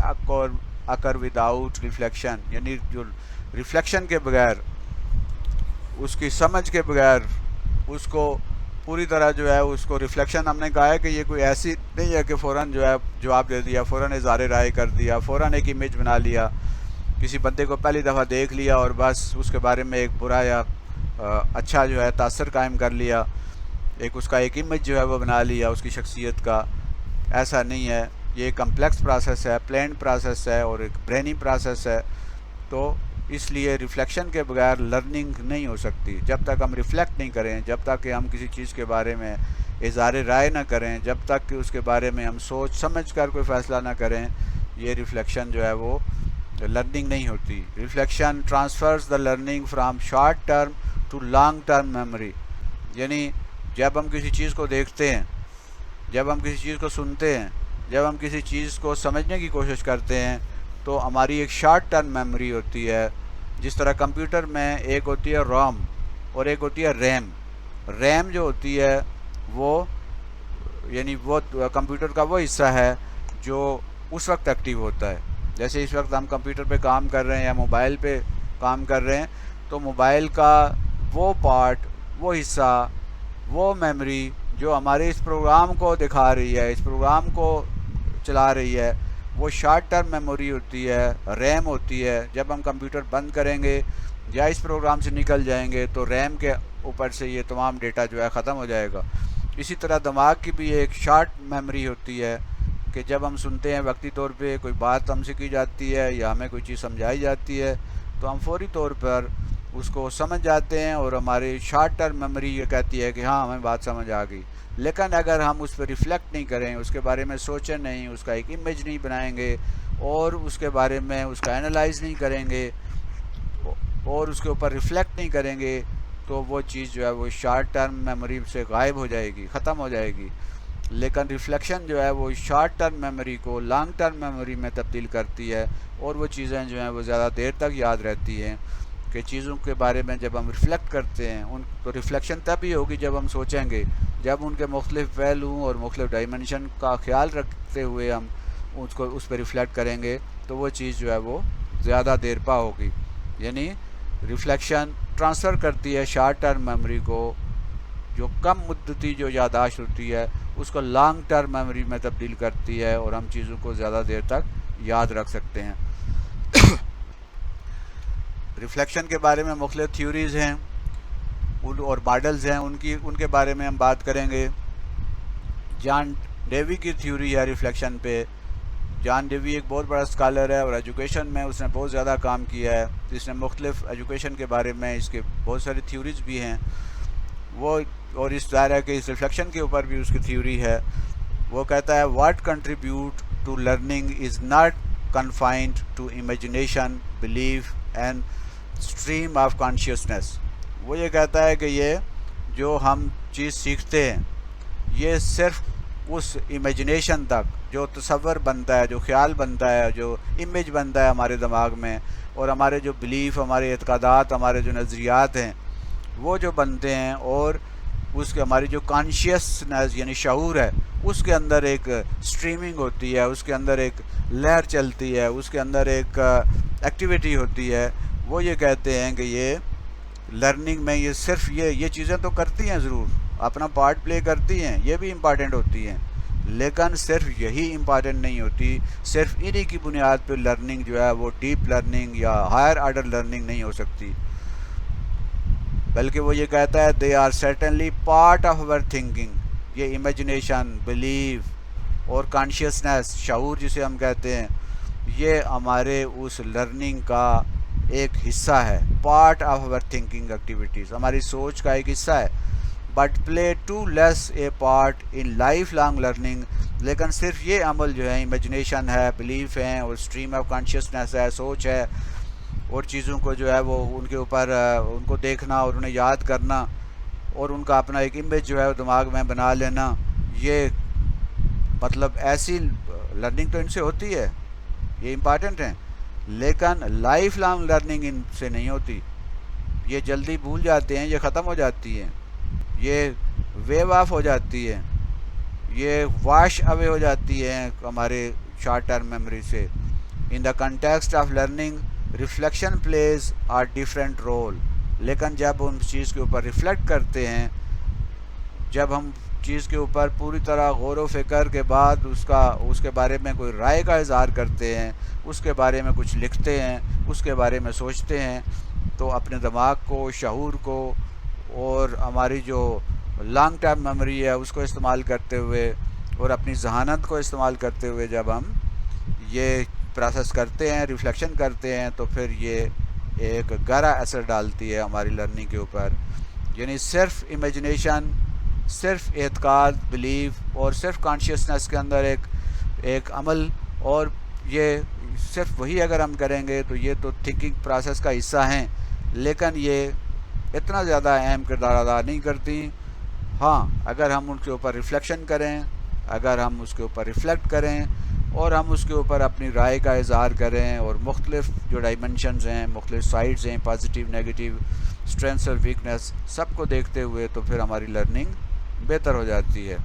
occur without reflection. یعنی جو ریفلیکشن کے بغیر, اس کی سمجھ کے بغیر, اس کو پوری طرح جو ہے اس کو ریفلیکشن ہم نے کہا ہے کہ یہ کوئی ایسی نہیں ہے کہ فوراً جو ہے جواب دے دیا, فوراً اظہار رائے کر دیا, فوراً ایک امیج بنا لیا, کسی بندے کو پہلی دفعہ دیکھ لیا اور بس اس کے بارے میں ایک برا یا اچھا جو ہے تاثر قائم کر لیا, ایک اس کا ایک امیج جو ہے وہ بنا لیا اس کی شخصیت کا. ایسا نہیں ہے. یہ ایک کمپلیکس پروسیس ہے, پلینڈ پروسیس ہے, اور ایک برینی پروسیس ہے. تو اس لیے ریفلیکشن کے بغیر لرننگ نہیں ہو سکتی. جب تک ہم ریفلیکٹ نہیں کریں، جب تک کہ ہم کسی چیز کے بارے میں اظہار رائے نہ کریں، جب تک کہ اس کے بارے میں ہم سوچ سمجھ کر کوئی فیصلہ نہ کریں، یہ ریفلیکشن جو ہے وہ لرننگ نہیں ہوتی. Reflection transfers the learning from short term to long term memory. یعنی جب ہم کسی چیز کو دیکھتے ہیں، جب ہم کسی چیز کو سنتے ہیں، جب ہم کسی چیز کو سمجھنے کی کوشش کرتے ہیں، تو ہماری ایک شارٹ ٹرم میموری ہوتی ہے. جس طرح کمپیوٹر میں ایک ہوتی ہے روم اور ایک ہوتی ہے ریم. ریم جو ہوتی ہے وہ یعنی وہ کمپیوٹر کا وہ حصہ ہے جو اس وقت ایکٹیو ہوتا ہے. جیسے اس وقت ہم کمپیوٹر پہ کام کر رہے ہیں یا موبائل پہ کام کر رہے ہیں، تو موبائل کا وہ پارٹ، وہ حصہ، وہ میموری جو ہمارے اس پروگرام کو دکھا رہی ہے، اس پروگرام کو چلا رہی ہے، وہ شارٹ ٹرم میموری ہوتی ہے، ریم ہوتی ہے. جب ہم کمپیوٹر بند کریں گے یا اس پروگرام سے نکل جائیں گے تو ریم کے اوپر سے یہ تمام ڈیٹا جو ہے ختم ہو جائے گا. اسی طرح دماغ کی بھی ایک شارٹ میموری ہوتی ہے کہ جب ہم سنتے ہیں وقتی طور پہ کوئی بات ہم سے کی جاتی ہے یا ہمیں کوئی چیز سمجھائی جاتی ہے، تو ہم فوری طور پر اس کو سمجھ جاتے ہیں اور ہماری شارٹ ٹرم میموری یہ کہتی ہے کہ ہاں ہمیں بات سمجھ آ گئی. لیکن اگر ہم اس پہ ریفلیکٹ نہیں کریں، اس کے بارے میں سوچیں نہیں، اس کا ایک امیج نہیں بنائیں گے اور اس کے بارے میں اس کا اینالائز نہیں کریں گے اور اس کے اوپر ریفلیکٹ نہیں کریں گے، تو وہ چیز جو ہے وہ شارٹ ٹرم میموری سے غائب ہو جائے گی، ختم ہو جائے گی. لیکن ریفلیکشن جو ہے وہ شارٹ ٹرم میموری کو لانگ ٹرم میموری میں تبدیل کرتی ہے اور وہ چیزیں جو ہیں وہ زیادہ دیر تک یاد رہتی ہیں. کہ چیزوں کے بارے میں جب ہم ریفلیکٹ کرتے ہیں تو ریفلیکشن تب ہی ہوگی جب ہم سوچیں گے، جب ان کے مختلف پہلو اور مختلف ڈائمنشن کا خیال رکھتے ہوئے ہم اس پہ ریفلیکٹ کریں گے، تو وہ چیز جو ہے وہ زیادہ دیر پا ہوگی. یعنی ریفلیکشن ٹرانسفر کرتی ہے شارٹ ٹرم میموری کو، جو کم مدتی جو یادداشت ہوتی ہے اس کو لانگ ٹرم میموری میں تبدیل کرتی ہے اور ہم چیزوں کو زیادہ دیر تک یاد رکھ سکتے ہیں. ریفلیکشن کے بارے میں مختلف تھیوریز ہیں اور ماڈلز ہیں، ان کے بارے میں ہم بات کریں گے. جان ڈیوی کی تھیوری ہے ریفلیکشن پہ. جان ڈیوی ایک بہت بڑا اسکالر ہے اور ایجوکیشن میں اس نے بہت زیادہ کام کیا ہے. اس نے مختلف ایجوکیشن کے بارے میں اس کے بہت ساری تھیوریز بھی ہیں وہ، اور اس ظاہر ہے کہ اس ریفلیکشن کے اوپر بھی اس کی تھیوری ہے. وہ کہتا ہے what contribute to learning is not confined to imagination, belief and stream of consciousness. وہ یہ کہتا ہے کہ یہ جو ہم چیز سیکھتے ہیں یہ صرف اس امیجنیشن تک، جو تصور بنتا ہے، جو خیال بنتا ہے، جو امیج بنتا ہے ہمارے دماغ میں، اور ہمارے جو بلیف، ہمارے اعتقادات، ہمارے جو نظریات ہیں وہ جو بنتے ہیں، اور اس کے ہماری جو کانشیسنیس یعنی شعور ہے اس کے اندر ایک اسٹریمنگ ہوتی ہے، اس کے اندر ایک لہر چلتی ہے، اس کے اندر ایک ایکٹیویٹی ہوتی ہے. وہ یہ کہتے ہیں کہ یہ لرننگ میں یہ صرف یہ چیزیں تو کرتی ہیں، ضرور اپنا پارٹ پلے کرتی ہیں، یہ بھی امپارٹنٹ ہوتی ہیں، لیکن صرف یہی امپارٹنٹ نہیں ہوتی. صرف انہی کی بنیاد پہ لرننگ جو ہے وہ ڈیپ لرننگ یا ہائر آرڈر لرننگ نہیں ہو سکتی، بلکہ وہ یہ کہتا ہے they are certainly part of our thinking. یہ امیجنیشن، بلیف اور کانشیسنیس، شعور جسے ہم کہتے ہیں، یہ ہمارے اس لرننگ کا ایک حصہ ہے، part of our thinking activities, ہماری سوچ کا ایک حصہ ہے. But play to less a part in lifelong learning. لیکن صرف یہ عمل جو ہے، امیجنیشن ہے، بلیف ہے اور اسٹریم آف کانشیسنیس ہے، سوچ ہے، اور چیزوں کو جو ہے وہ ان کے اوپر ان کو دیکھنا اور انہیں یاد کرنا اور ان کا اپنا ایک امیج جو ہے دماغ میں بنا لینا، یہ مطلب ایسی لرننگ تو ان سے ہوتی ہے، یہ امپارٹنٹ ہیں، لیکن لائف لانگ لرننگ ان سے نہیں ہوتی. یہ جلدی بھول جاتے ہیں، یہ ختم ہو جاتی ہیں، یہ ویو آف ہو جاتی ہے، یہ واش اوے ہو جاتی ہیں ہمارے شارٹ ٹرم میموری سے. In the context of learning reflection plays a different role. لیکن جب ہم چیز کے اوپر ریفلیکٹ کرتے ہیں، جب ہم چیز کے اوپر پوری طرح غور و فکر کے بعد اس کے بارے میں کوئی رائے کا اظہار کرتے ہیں، اس کے بارے میں کچھ لکھتے ہیں، اس کے بارے میں سوچتے ہیں، تو اپنے دماغ کو، شعور کو اور ہماری جو لانگ ٹرم میموری ہے اس کو استعمال کرتے ہوئے اور اپنی ذہانت کو استعمال کرتے ہوئے جب ہم یہ پروسیس کرتے ہیں، ریفلیکشن کرتے ہیں، تو پھر یہ ایک گہرا اثر ڈالتی ہے ہماری لرننگ کے اوپر. یعنی صرف امیجنیشن، صرف اعتقاد، بلیف اور صرف کانشیسنس کے اندر ایک عمل، اور یہ صرف وہی اگر ہم کریں گے تو یہ تو تھنکنگ پروسیس کا حصہ ہیں، لیکن یہ اتنا زیادہ اہم کردار ادا نہیں کرتی. ہاں اگر ہم ان کے اوپر ریفلیکشن کریں، اگر ہم اس کے اوپر ریفلیکٹ کریں اور ہم اس کے اوپر اپنی رائے کا اظہار کریں، اور مختلف جو ڈائمنشنز ہیں، مختلف سائڈز ہیں، پازیٹیو نیگیٹو، اسٹرینتھس اور ویکنیس، سب کو دیکھتے ہوئے تو پھر ہماری لرننگ بہتر ہو جاتی ہے.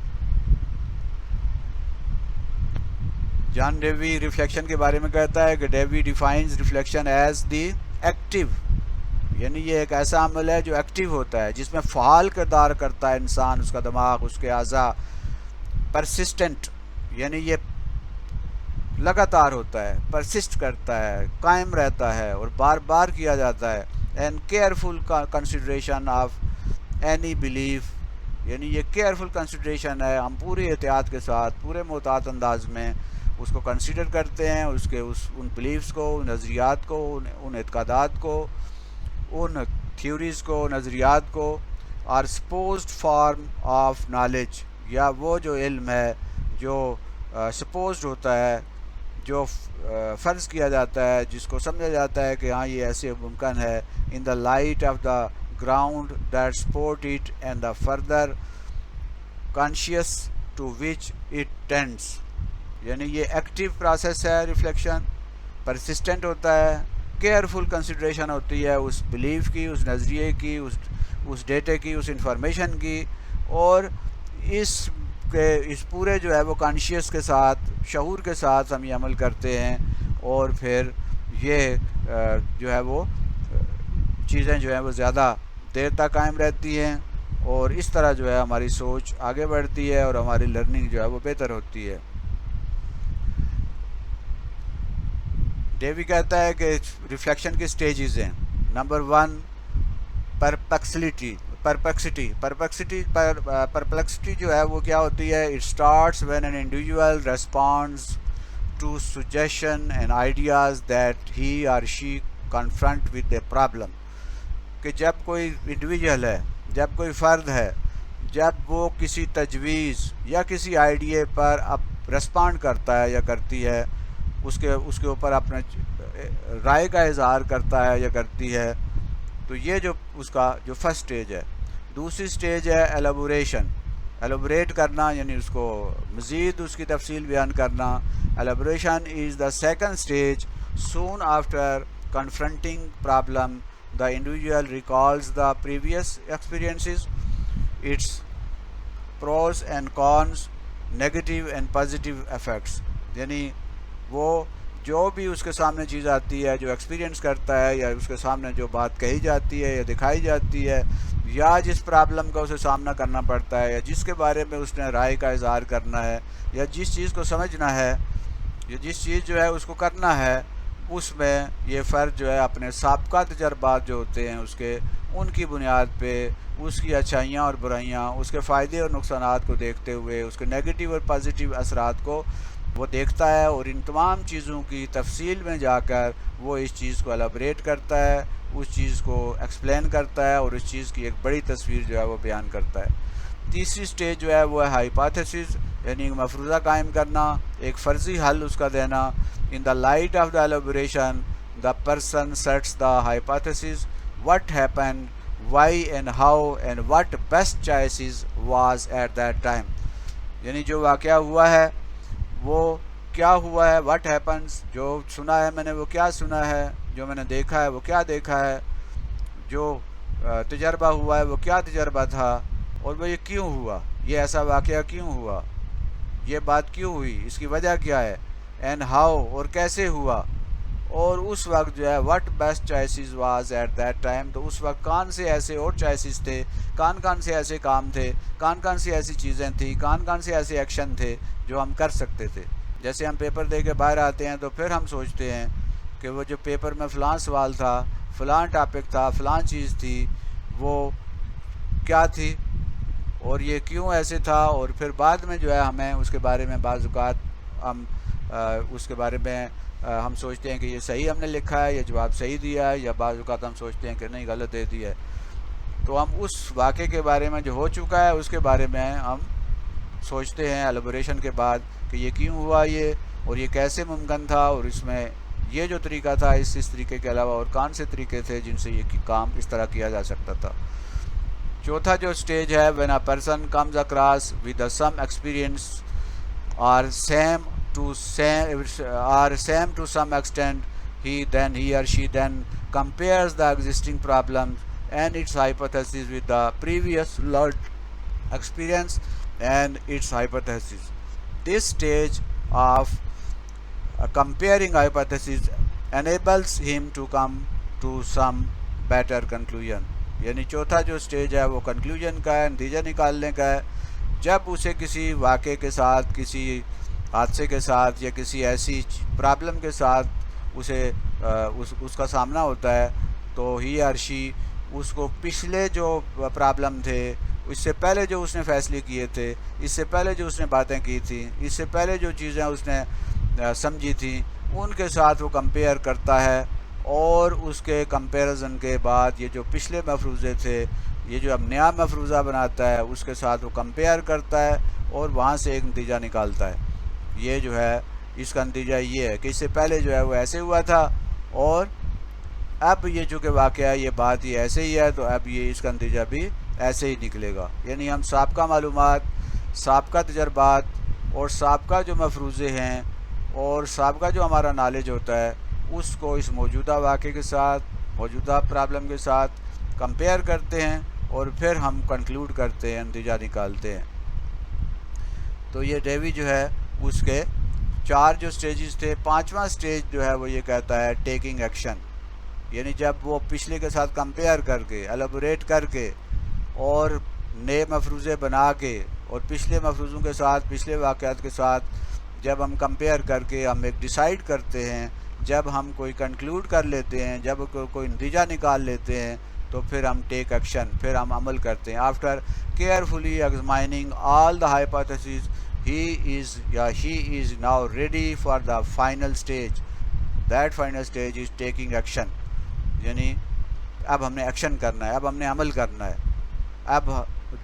جان ڈیوی ریفلیکشن کے بارے میں کہتا ہے کہ Davy defines reflection as the active, یعنی یہ ایک ایسا عمل ہے جو ایکٹیو ہوتا ہے، جس میں فعال کردار کرتا ہے انسان، اس کا دماغ، اس کے اعضاء. پرسسٹنٹ یعنی یہ لگاتار ہوتا ہے، پرسسٹ کرتا ہے، قائم رہتا ہے اور بار بار کیا جاتا ہے. And careful consideration of any belief, یعنی یہ کیئرفل کنسیڈریشن ہے، ہم پوری احتیاط کے ساتھ، پورے محتاط انداز میں اس کو کنسیڈر کرتے ہیں، ان بلیفز کو، ان نظریات کو، ان اعتقادات کو، ان تھیوریز کو، نظریات کو. Are supposed form of knowledge, یا وہ جو علم ہے جو سپوزڈ ہوتا ہے، جو فرض کیا جاتا ہے، جس کو سمجھا جاتا ہے کہ ہاں یہ ایسے ممکن ہے. In the light of the ground that support it and the further کانشیس ٹو وچ اٹ ٹینڈس. یعنی یہ ایکٹیو پروسیس ہے ریفلیکشن، پرسسٹنٹ ہوتا ہے، کیئرفل کنسیڈریشن ہوتی ہے اس بلیف کی، اس نظریے کی، اس ڈیٹے کی، اس انفارمیشن کی، اور اس پورے جو ہے وہ کانشیس کے ساتھ، شعور کے ساتھ ہم یہ عمل کرتے ہیں، اور پھر یہ جو ہے وہ چیزیں جو ہیں وہ زیادہ دیر تک قائم رہتی ہیں، اور اس طرح جو ہے ہماری سوچ آگے بڑھتی ہے اور ہماری لرننگ جو ہے وہ بہتر ہوتی ہے. ڈیوی کہتا ہے کہ ریفلیکشن کے سٹیجز ہیں. نمبر 1 پرپلیکسٹی جو ہے وہ کیا ہوتی ہے؟ It starts when an individual responds to suggestion and ideas that he or she confront with a problem. کہ جب کوئی انڈیویژل ہے، جب کوئی فرد ہے، جب وہ کسی تجویز یا کسی آئیڈیا پر اب ریسپونڈ کرتا ہے یا کرتی ہے، اس کے اوپر اپنے رائے کا اظہار کرتا ہے یا کرتی ہے، تو یہ جو اس کا جو فرسٹ سٹیج ہے. دوسری سٹیج ہے ایلوبریٹ کرنا، یعنی اس کو مزید اس کی تفصیل بیان کرنا. Elaboration is the second stage. Soon after confronting problem the individual recalls the previous experiences, its pros and cons, negative and positive effects. یعنی وہ جو بھی اس کے سامنے چیز آتی ہے، جو ایکسپیرینس کرتا ہے، یا اس کے سامنے جو بات کہی جاتی ہے یا دکھائی جاتی ہے، یا جس پرابلم کا اسے سامنا کرنا پڑتا ہے، یا جس کے بارے میں اس نے رائے کا اظہار کرنا ہے، یا جس چیز کو سمجھنا ہے، یا جس چیز جو ہے اس کو کرنا ہے، اس میں یہ فرد جو ہے اپنے سابقہ تجربات جو ہوتے ہیں ان کی بنیاد پہ اس کی اچھائیاں اور برائیاں، اس کے فائدے اور نقصانات کو دیکھتے ہوئے، اس کے نیگیٹو اور پازیٹیو اثرات کو وہ دیکھتا ہے، اور ان تمام چیزوں کی تفصیل میں جا کر وہ اس چیز کو ایلابریٹ کرتا ہے، اس چیز کو ایکسپلین کرتا ہے، اور اس چیز کی ایک بڑی تصویر جو ہے وہ بیان کرتا ہے. تیسری سٹیج جو ہے وہ ہے ہائپوتھیسس، یعنی مفروضہ قائم کرنا، ایک فرضی حل اس کا دینا. In the light of the elaboration, the person sets the hypothesis, what happened, why and how, and what best choices was at that time. یعنی جو واقعہ ہوا ہے وہ کیا ہوا ہے، what happens، جو سنا ہے میں نے وہ کیا سنا ہے، جو میں نے دیکھا ہے وہ کیا دیکھا ہے، جو تجربہ ہوا ہے وہ کیا تجربہ تھا، اور وہ یہ کیوں ہوا، یہ ایسا واقعہ کیوں ہوا، یہ بات کیوں ہوئی، اس کی وجہ کیا ہے، اینڈ ہاؤ، اور کیسے ہوا، اور اس وقت جو ہے what best choices was at that time, تو اس وقت کون سے ایسے اور چوائسیز تھے، کون سے ایسے کام تھے، کون سی ایسی چیزیں تھیں، کون سے ایسے ایکشن تھے جو ہم کر سکتے تھے. جیسے ہم پیپر دے کے باہر آتے ہیں تو پھر ہم سوچتے ہیں کہ وہ جو پیپر میں فلاں سوال تھا، فلاں ٹاپک تھا، فلاں چیز تھی، وہ کیا تھی اور یہ کیوں ایسے تھا، اور پھر بعد میں جو ہے ہمیں اس کے بارے میں بعض اوقات ہم اس کے بارے میں ہم سوچتے ہیں کہ یہ صحیح ہم نے لکھا ہے، یہ جواب صحیح دیا ہے، یا بعض اوقات ہم سوچتے ہیں کہ نہیں غلط دے دیا ہے. تو ہم اس واقعے کے بارے میں جو ہو چکا ہے اس کے بارے میں ہم سوچتے ہیں ایلیبوریشن کے بعد کہ یہ کیوں ہوا یہ، اور یہ کیسے ممکن تھا، اور اس میں یہ جو طریقہ تھا اس طریقے کے علاوہ اور کون سے طریقے تھے جن سے یہ کام اس طرح کیا جا سکتا تھا. چوتھا جو سٹیج ہے when a person comes across with some experience or same to some extent, he or she then compares the existing problems and its hypothesis with the previous learned experience and its hypothesis. This stage of comparing hypothesis enables him to come to some better conclusion. یعنی چوتھا جو stage ہے وہ conclusion کا ہے، نتیجہ نکالنے کا ہے. جب اسے کسی واقعے کے ساتھ، کسی حادثے کے ساتھ یا کسی ایسی پرابلم کے ساتھ اس کا سامنا ہوتا ہے تو ہی اور شی اس کو پچھلے جو پرابلم تھے، اس سے پہلے جو اس نے فیصلے کیے تھے، اس سے پہلے جو اس نے باتیں کی تھیں، اس سے پہلے جو چیزیں اس نے سمجھی تھیں، ان کے ساتھ وہ کمپیئر کرتا ہے. اور اس کے کمپیریزن کے بعد یہ جو پچھلے مفروضے تھے، یہ جو اب نیا مفروضہ بناتا ہے اس کے ساتھ وہ کمپیئر کرتا ہے اور وہاں سے ایک نتیجہ نکالتا ہے. یہ جو ہے اس کا نتیجہ یہ ہے کہ اس سے پہلے جو ہے وہ ایسے ہوا تھا، اور اب یہ چونکہ واقعہ ہے، یہ بات یہ ایسے ہی ہے، تو اب یہ اس کا نتیجہ بھی ایسے ہی نکلے گا. یعنی ہم سابقہ معلومات، سابقہ تجربات اور سابقہ جو مفروضے ہیں اور سابقہ جو ہمارا نالج ہوتا ہے اس کو اس موجودہ واقعے کے ساتھ، موجودہ پرابلم کے ساتھ کمپیئر کرتے ہیں اور پھر ہم کنکلوڈ کرتے ہیں، نتیجہ نکالتے ہیں. تو یہ ڈیوی جو ہے اس کے 4 جو سٹیجز تھے. 5واں سٹیج جو ہے وہ یہ کہتا ہے ٹیکنگ ایکشن. یعنی جب وہ پچھلے کے ساتھ کمپیئر کر کے، ایلیبوریٹ کر کے اور نئے مفروضے بنا کے اور پچھلے مفروضوں کے ساتھ، پچھلے واقعات کے ساتھ جب ہم کمپیئر کر کے ہم ایک ڈیسائیڈ کرتے ہیں، جب ہم کوئی کنکلوڈ کر لیتے ہیں، جب کوئی نتیجہ نکال لیتے ہیں، تو پھر ہم ٹیک ایکشن، پھر ہم عمل کرتے ہیں. After carefully examining all the hypotheses he is now ready for the final stage. That final stage is taking action. یعنی اب ہم نے ایکشن کرنا ہے، اب ہم نے عمل کرنا ہے، اب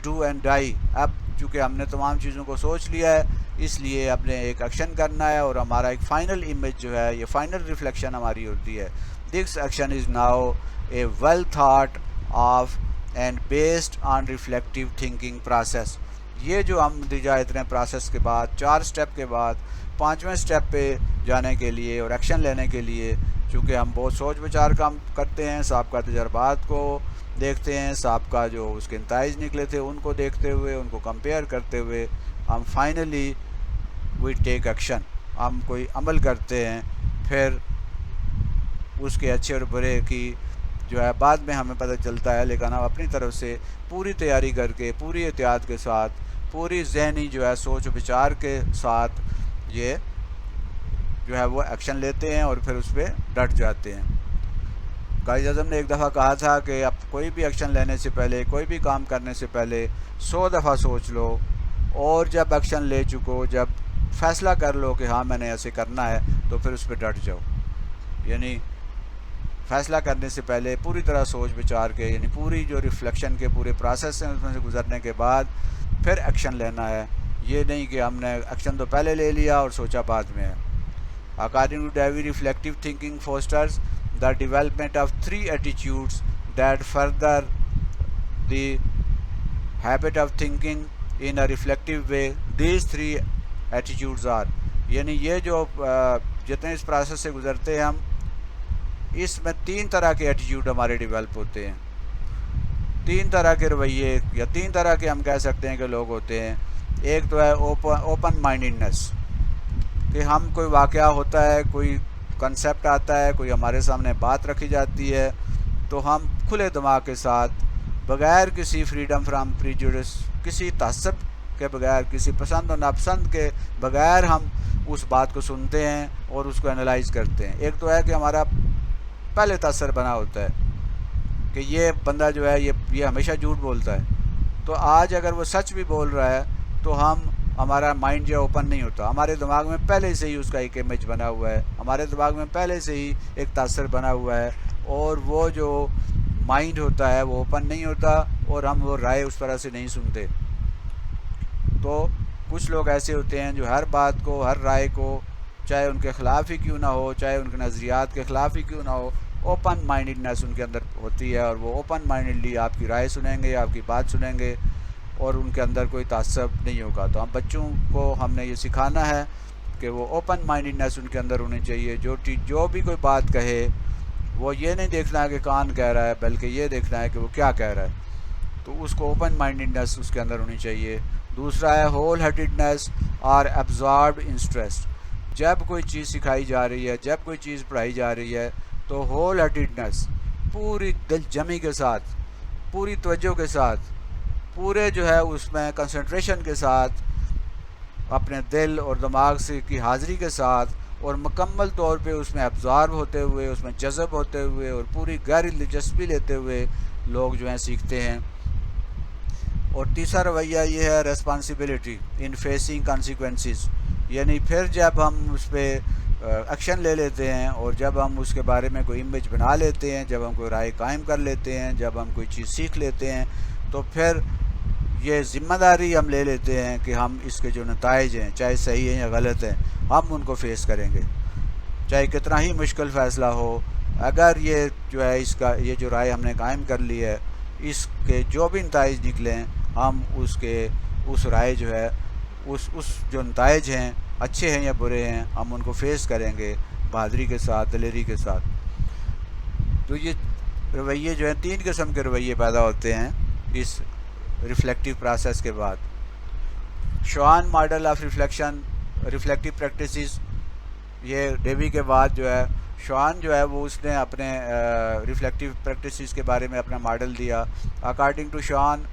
ڈو اینڈ ڈائی. اب چونکہ ہم نے تمام چیزوں کو سوچ لیا ہے اس لیے اب نے ایک ایکشن کرنا ہے، اور ہمارا ایک فائنل امیج جو ہے، یہ فائنل ریفلیکشن ہماری ہوتی ہے. This action is now a well thought of and based on reflective thinking process. یہ جو ہم نتیجہ اتنے پروسیس کے بعد 4 سٹیپ کے بعد 5ویں سٹیپ پہ جانے کے لیے اور ایکشن لینے کے لیے، چونکہ ہم بہت سوچ بچار کام کرتے ہیں، سابقہ تجربات کو دیکھتے ہیں، سابقہ جو اس کے نتائج نکلے تھے ان کو دیکھتے ہوئے، ان کو کمپیئر کرتے ہوئے ہم فائنلی وی ٹیک ایکشن، ہم کوئی عمل کرتے ہیں. پھر اس کے اچھے اور برے کی جو ہے بعد میں ہمیں پتہ چلتا ہے، لیکن ہم اپنی طرف سے پوری تیاری کر کے، پوری احتیاط کے ساتھ، پوری ذہنی جو ہے سوچ و بچار کے ساتھ یہ جو ہے وہ ایکشن لیتے ہیں اور پھر اس پہ ڈٹ جاتے ہیں. قائد اعظم نے ایک دفعہ کہا تھا کہ اب کوئی بھی ایکشن لینے سے پہلے، کوئی بھی کام کرنے سے پہلے 100 دفعہ سوچ لو، اور جب ایکشن لے چکو، جب فیصلہ کر لو کہ ہاں میں نے ایسے کرنا ہے، تو پھر اس پہ ڈٹ جاؤ. یعنی فیصلہ کرنے سے پہلے پوری طرح سوچ بچار کے، یعنی پوری جو ریفلیکشن کے پورے پروسیس ہیں اس میں سے گزرنے کے بعد پھر ایکشن لینا ہے. یہ نہیں کہ ہم نے ایکشن تو پہلے لے لیا اور سوچا بعد میں ہے. According to Davy, reflective thinking fosters the development of 3 attitudes that further the habit of thinking in a reflective way. These 3 attitudes are، یعنی یہ جو جتنے اس پروسیس سے گزرتے ہیں ہم، اس میں 3 طرح کے ایٹیٹیوڈ ہمارے ڈیولپ ہوتے ہیں، 3 طرح کے رویے یا 3 طرح کے ہم کہہ سکتے ہیں کہ لوگ ہوتے ہیں. ایک تو ہے اوپن مائنڈنس، کہ ہم کوئی واقعہ ہوتا ہے، کوئی کنسیپٹ آتا ہے، کوئی ہمارے سامنے بات رکھی جاتی ہے، تو ہم کھلے دماغ کے ساتھ، بغیر کسی فریڈم فرام پریجوڈس، کسی تعصب کے بغیر، کسی پسند و ناپسند کے بغیر ہم اس بات کو سنتے ہیں اور اس کو انالائز کرتے ہیں. ایک تو ہے کہ ہمارا پہلے تاثر بنا ہوتا ہے کہ یہ بندہ جو ہے یہ ہمیشہ جھوٹ بولتا ہے، تو آج اگر وہ سچ بھی بول رہا ہے تو ہم ہمارا مائنڈ جو اوپن نہیں ہوتا. ہمارے دماغ میں پہلے سے ہی اس کا ایک امیج بنا ہوا ہے, ہمارے دماغ میں پہلے سے ہی ایک تاثر بنا ہوا ہے, اور وہ جو مائنڈ ہوتا ہے وہ اوپن نہیں ہوتا, اور ہم وہ رائے اس طرح سے نہیں سنتے. تو کچھ لوگ ایسے ہوتے ہیں جو ہر بات کو, ہر رائے کو, چاہے ان کے خلاف ہی کیوں نہ ہو, چاہے ان کے نظریات کے خلاف ہی کیوں نہ ہو, اوپن مائنڈنیس ان کے اندر ہوتی ہے, اور وہ اوپن مائنڈلی آپ کی رائے سنیں گے, آپ کی بات سنیں گے, اور ان کے اندر کوئی تعصب نہیں ہوگا. تو ہم بچوں کو ہم نے یہ سکھانا ہے کہ وہ اوپن مائنڈنیس ان کے اندر ہونی چاہیے. جو بھی کوئی بات کہے وہ یہ نہیں دیکھنا ہے کہ کون کہہ رہا ہے, بلکہ یہ دیکھنا ہے کہ وہ کیا کہہ رہا ہے. تو اس کو اوپن مائنڈنیس اس کے اندر ہونی چاہیے. دوسرا ہے ہول ہارٹیڈنیس اور ایبزاربڈ انٹرسٹ. جب کوئی چیز سکھائی جا رہی ہے, جب کوئی چیز پڑھائی جا رہی ہے, تو ہول ہارٹیڈنیس, پوری دل جمی کے ساتھ, پوری توجہ کے ساتھ, پورے جو ہے اس میں کنسنٹریشن کے ساتھ, اپنے دل اور دماغ سے کی حاضری کے ساتھ, اور مکمل طور پہ اس میں ابزارب ہوتے ہوئے, اس میں جذب ہوتے ہوئے, اور پوری گہری دلچسپی لیتے ہوئے لوگ جو ہیں سیکھتے ہیں. اور تیسرا رویہ یہ ہے ریسپانسبلٹی ان فیسنگ کانسیکوینسز. یعنی پھر جب ہم اس پہ ایکشن لے لیتے ہیں, اور جب ہم اس کے بارے میں کوئی امیج بنا لیتے ہیں, جب ہم کوئی رائے قائم کر لیتے ہیں, جب ہم کوئی چیز سیکھ لیتے ہیں, تو پھر یہ ذمہ داری ہم لے لیتے ہیں کہ ہم اس کے جو نتائج ہیں, چاہے صحیح ہیں یا غلط ہیں, ہم ان کو فیس کریں گے, چاہے کتنا ہی مشکل فیصلہ ہو. اگر یہ جو ہے اس کا یہ جو رائے ہم نے قائم کر لی ہے, اس کے جو بھی نتائج نکلیں, ہم اس رائے جو ہے اس جو نتائج ہیں, اچھے ہیں یا برے ہیں, ہم ان کو فیس کریں گے بہادری کے ساتھ, دلیری کے ساتھ. تو یہ رویے جو ہیں, 3 قسم کے رویے پیدا ہوتے ہیں اس ریفلیکٹیو پروسیس کے بعد. Schön model of reflective practices, یہ ڈیوی کے بعد جو ہے شوان جو ہے وہ اس نے اپنے ریفلیکٹیو پریکٹسز کے بارے میں اپنا ماڈل دیا. اکارڈنگ ٹو شوان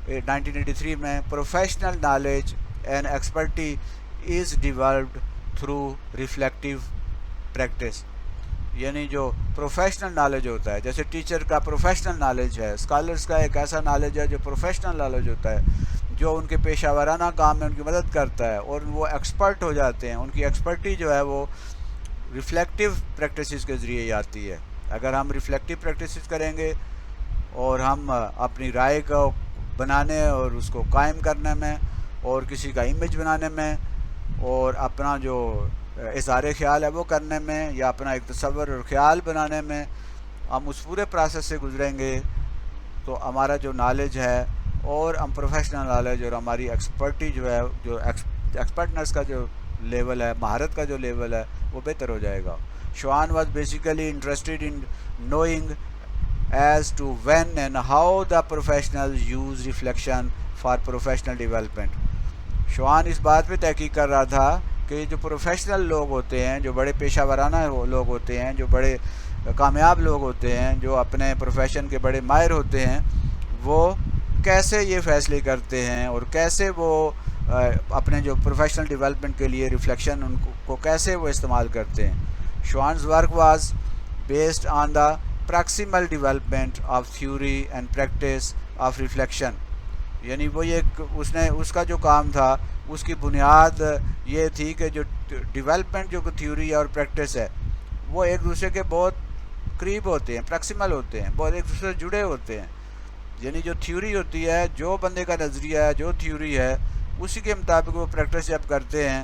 1983 میں, professional knowledge and expertise is developed through reflective practice. یعنی جو پروفیشنل نالج ہوتا ہے, جیسے ٹیچر کا پروفیشنل نالج ہے, اسکالرس کا ایک ایسا نالج ہے جو پروفیشنل نالج ہوتا ہے, جو ان کے پیشہ ورانہ کام میں ان کی مدد کرتا ہے, اور وہ ایکسپرٹ ہو جاتے ہیں. ان کی ایکسپرٹی جو ہے وہ ریفلیکٹیو پریکٹسز کے ذریعے ہی آتی ہے. اگر ہم ریفلیکٹیو پریکٹسز کریں گے, اور ہم اپنی رائے کو بنانے اور اس کو قائم کرنے میں, اور کسی کا امیج بنانے میں, اور اپنا جو اظہار خیال ہے وہ کرنے میں, یا اپنا ایک تصور اور خیال بنانے میں, ہم اس پورے پروسیس سے گزریں گے, تو ہمارا جو نالج ہے, اور ہم پروفیشنل نالج اور ہماری ایکسپرٹی جو ہے, جو ایکسپرٹنس کا جو لیول ہے, مہارت کا جو لیول ہے, وہ بہتر ہو جائے گا. Schon was basically interested in knowing as to when and how the professional use reflection for professional development. Schon اس بات پہ تحقیق کر رہا تھا کہ جو پروفیشنل لوگ ہوتے ہیں, جو بڑے پیشہ ورانہ لوگ ہوتے ہیں, جو بڑے کامیاب لوگ ہوتے ہیں, جو اپنے پروفیشن کے بڑے ماہر ہوتے ہیں, وہ کیسے یہ فیصلے کرتے ہیں, اور کیسے وہ اپنے جو پروفیشنل ڈیولپمنٹ کے لیے ریفلیکشن ان کو کیسے وہ استعمال کرتے ہیں. Schon's work was based on the proximal development of theory and practice of reflection. یعنی وہ اس کا جو کام تھا, اس کی بنیاد یہ تھی کہ جو ڈیولپمنٹ جو تھیوری اور پریکٹس ہے, وہ ایک دوسرے کے بہت قریب ہوتے ہیں, پراکسیمل ہوتے ہیں, بہت ایک دوسرے سے جڑے ہوتے ہیں. یعنی جو تھیوری ہوتی ہے, جو بندے کا نظریہ ہے, جو تھیوری ہے, اسی کے مطابق وہ پریکٹس جب کرتے ہیں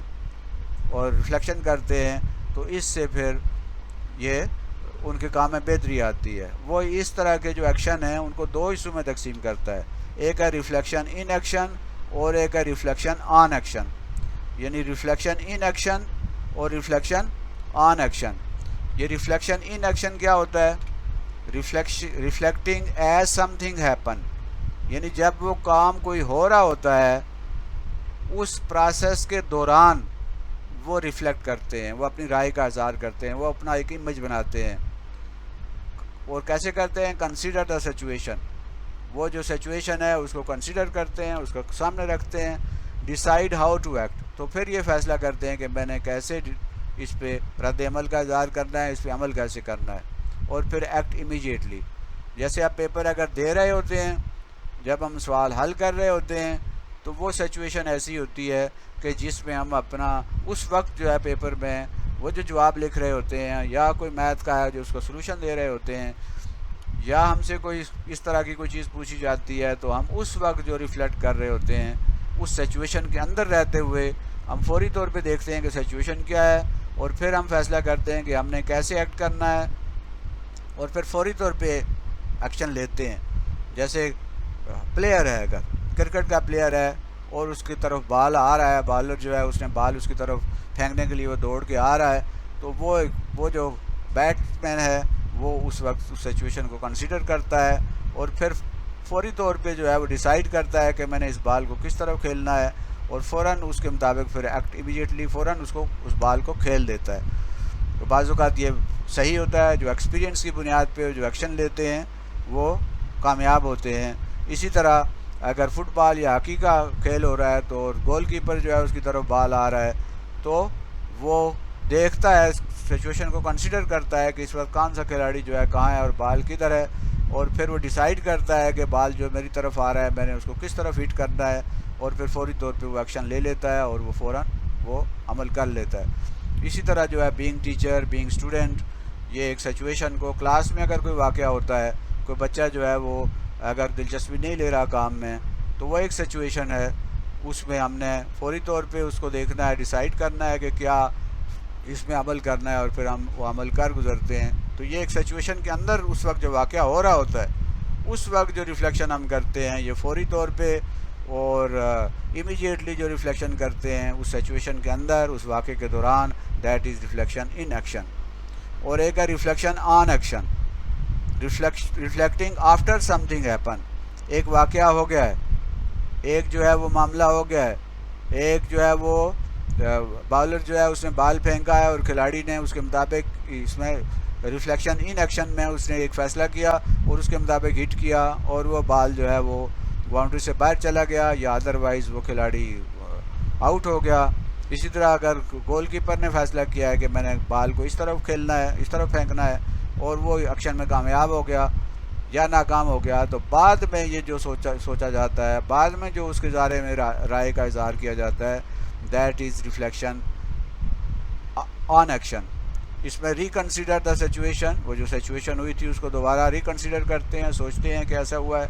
اور ریفلیکشن کرتے ہیں, تو اس سے پھر یہ ان کے کام میں بہتری آتی ہے. وہ اس طرح کے جو ایکشن ہیں ان کو 2 حصوں میں تقسیم کرتا ہے. ایک ہے ریفلیکشن ان ایکشن, اور ایک ہے ریفلیکشن آن ایکشن. یعنی ریفلیکشن ان ایکشن اور ریفلیکشن آن ایکشن. یہ ریفلیکشن ان ایکشن کیا ہوتا ہے؟ Reflecting as some thing happen. یعنی جب وہ کام کوئی ہو رہا ہوتا ہے, اس پروسیس کے دوران وہ ریفلیکٹ کرتے ہیں, وہ اپنی رائے کا اظہار کرتے ہیں, وہ اپنا ایک امیج بناتے ہیں. اور کیسے کرتے ہیں؟ Consider the situation. وہ جو سچویشن ہے اس کو کنسیڈر کرتے ہیں, اس کو سامنے رکھتے ہیں. Decide how to act. تو پھر یہ فیصلہ کرتے ہیں کہ میں نے کیسے اس پہ رد عمل کا اظہار کرنا ہے, اس پہ عمل کیسے کرنا ہے, اور پھر ایکٹ امیجیٹلی. جیسے آپ پیپر اگر دے رہے ہوتے ہیں, جب ہم سوال حل کر رہے ہوتے ہیں, تو وہ سچویشن ایسی ہوتی ہے کہ جس میں ہم اپنا اس وقت جو ہے پیپر میں وہ جو جواب لکھ رہے ہوتے ہیں یا کوئی میتھ کا ہے جو اس کا سلوشن دے رہے ہوتے ہیں یا ہم سے کوئی اس طرح کی کوئی چیز پوچھی جاتی ہے تو ہم اس وقت جو ریفلیکٹ کر رہے ہوتے ہیں اس سچویشن کے اندر رہتے ہوئے ہم فوری طور پہ دیکھتے ہیں کہ سچویشن کیا ہے اور پھر ہم فیصلہ کرتے ہیں کہ ہم نے کیسے ایکٹ کرنا ہے اور پھر فوری طور پہ ایکشن لیتے ہیں. جیسے پلیئر ہے، اگر کرکٹ کا پلیئر ہے اور اس کی طرف بال آ رہا ہے، بالر جو ہے اس نے بال اس کی طرف پھینکنے کے لیے وہ دوڑ کے آ رہا ہے، تو وہ جو بیٹس مین ہے وہ اس وقت اس سچویشن کو کنسیڈر کرتا ہے اور پھر فوری طور پہ جو ہے وہ ڈیسائیڈ کرتا ہے کہ میں نے اس بال کو کس طرف کھیلنا ہے اور فوراً اس کے مطابق پھر ایکٹ امیڈیٹلی فوراً اس بال کو کھیل دیتا ہے. تو بعض اوقات یہ صحیح ہوتا ہے، جو ایکسپیرینس کی بنیاد پہ جو ایکشن لیتے ہیں وہ کامیاب ہوتے ہیں. اسی طرح اگر فٹ بال یا ہاکی کا کھیل ہو رہا ہے تو گول کیپر جو ہے اس کی طرف بال آ رہا ہے تو وہ دیکھتا ہے، سچویشن کو کنسیڈر کرتا ہے کہ اس وقت کون سا کھلاڑی جو ہے کہاں ہے اور بال کدھر ہے، اور پھر وہ ڈیسائیڈ کرتا ہے کہ بال جو میری طرف آ رہا ہے میں نے اس کو کس طرف ہٹ کرنا ہے اور پھر فوری طور پہ وہ ایکشن لے لیتا ہے اور وہ فوراً وہ عمل کر لیتا ہے. اسی طرح جو ہے بینگ ٹیچر، بینگ اسٹوڈنٹ، یہ ایک سچویشن کو کلاس میں اگر کوئی واقعہ ہوتا ہے، کوئی بچہ جو ہے وہ اگر دلچسپی نہیں لے رہا کام میں تو وہ ایک سچویشن ہے، اس میں ہم نے فوری طور پہ اس کو دیکھنا ہے، ڈیسائیڈ کرنا ہے کہ کیا اس میں عمل کرنا ہے اور پھر ہم وہ عمل کر گزرتے ہیں. تو یہ ایک سچویشن کے اندر اس وقت جو واقعہ ہو رہا ہوتا ہے اس وقت جو ریفلیکشن ہم کرتے ہیں یہ فوری طور پہ اور امیڈیٹلی جو ریفلیکشن کرتے ہیں اس سچویشن کے اندر اس واقعے کے دوران، that is reflection in action. اور ایک ہے reflection on action, reflecting after something happen. ایک واقعہ ہو گیا ہے، ایک جو ہے وہ معاملہ ہو گیا ہے، ایک جو ہے وہ بالر جو ہے اس نے بال پھینکا ہے اور کھلاڑی نے اس کے مطابق اس میں ریفلیکشن ان ایکشن میں اس نے ایک فیصلہ کیا اور اس کے مطابق ہٹ کیا اور وہ بال جو ہے وہ باؤنڈری سے باہر چلا گیا یا ادروائز وہ کھلاڑی آؤٹ ہو گیا. اسی طرح اگر گول کیپر نے فیصلہ کیا ہے کہ میں نے بال کو اس طرف کھیلنا ہے، اس طرف پھینکنا ہے اور وہ ایکشن میں کامیاب ہو گیا یا ناکام ہو گیا، تو بعد میں یہ جو سوچا جاتا ہے، بعد میں جو اس کے بارے میں رائے کا اظہار کیا جاتا ہے، that is reflection on action. اس میں ریکنسیڈر دا سچویشن، وہ جو سچویشن ہوئی تھی اس کو دوبارہ ریکنسیڈر کرتے ہیں، سوچتے ہیں کہ ایسا ہوا ہے.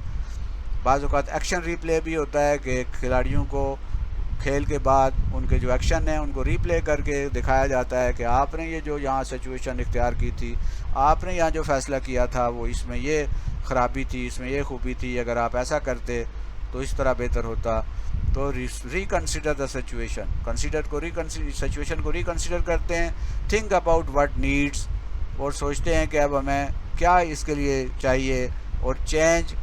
بعض اوقات ایکشن ری پلے بھی ہوتا ہے کہ کھلاڑیوں کو کھیل کے بعد ان کے جو ایکشن ہیں ان کو ری پلے کر کے دکھایا جاتا ہے کہ آپ نے یہ جو یہاں سچویشن اختیار کی تھی، آپ نے یہاں جو فیصلہ کیا تھا وہ اس میں یہ خرابی تھی، اس میں یہ خوبی تھی، اگر آپ ایسا کرتے تو اس طرح بہتر ہوتا. تو ریکنسیڈر دا سچویشن، سچویشن کو ریکنسیڈر کرتے ہیں، تھنک اباؤٹ واٹ نیڈس، اور سوچتے ہیں کہ اب ہمیں کیا اس کے لیے چاہیے، اور change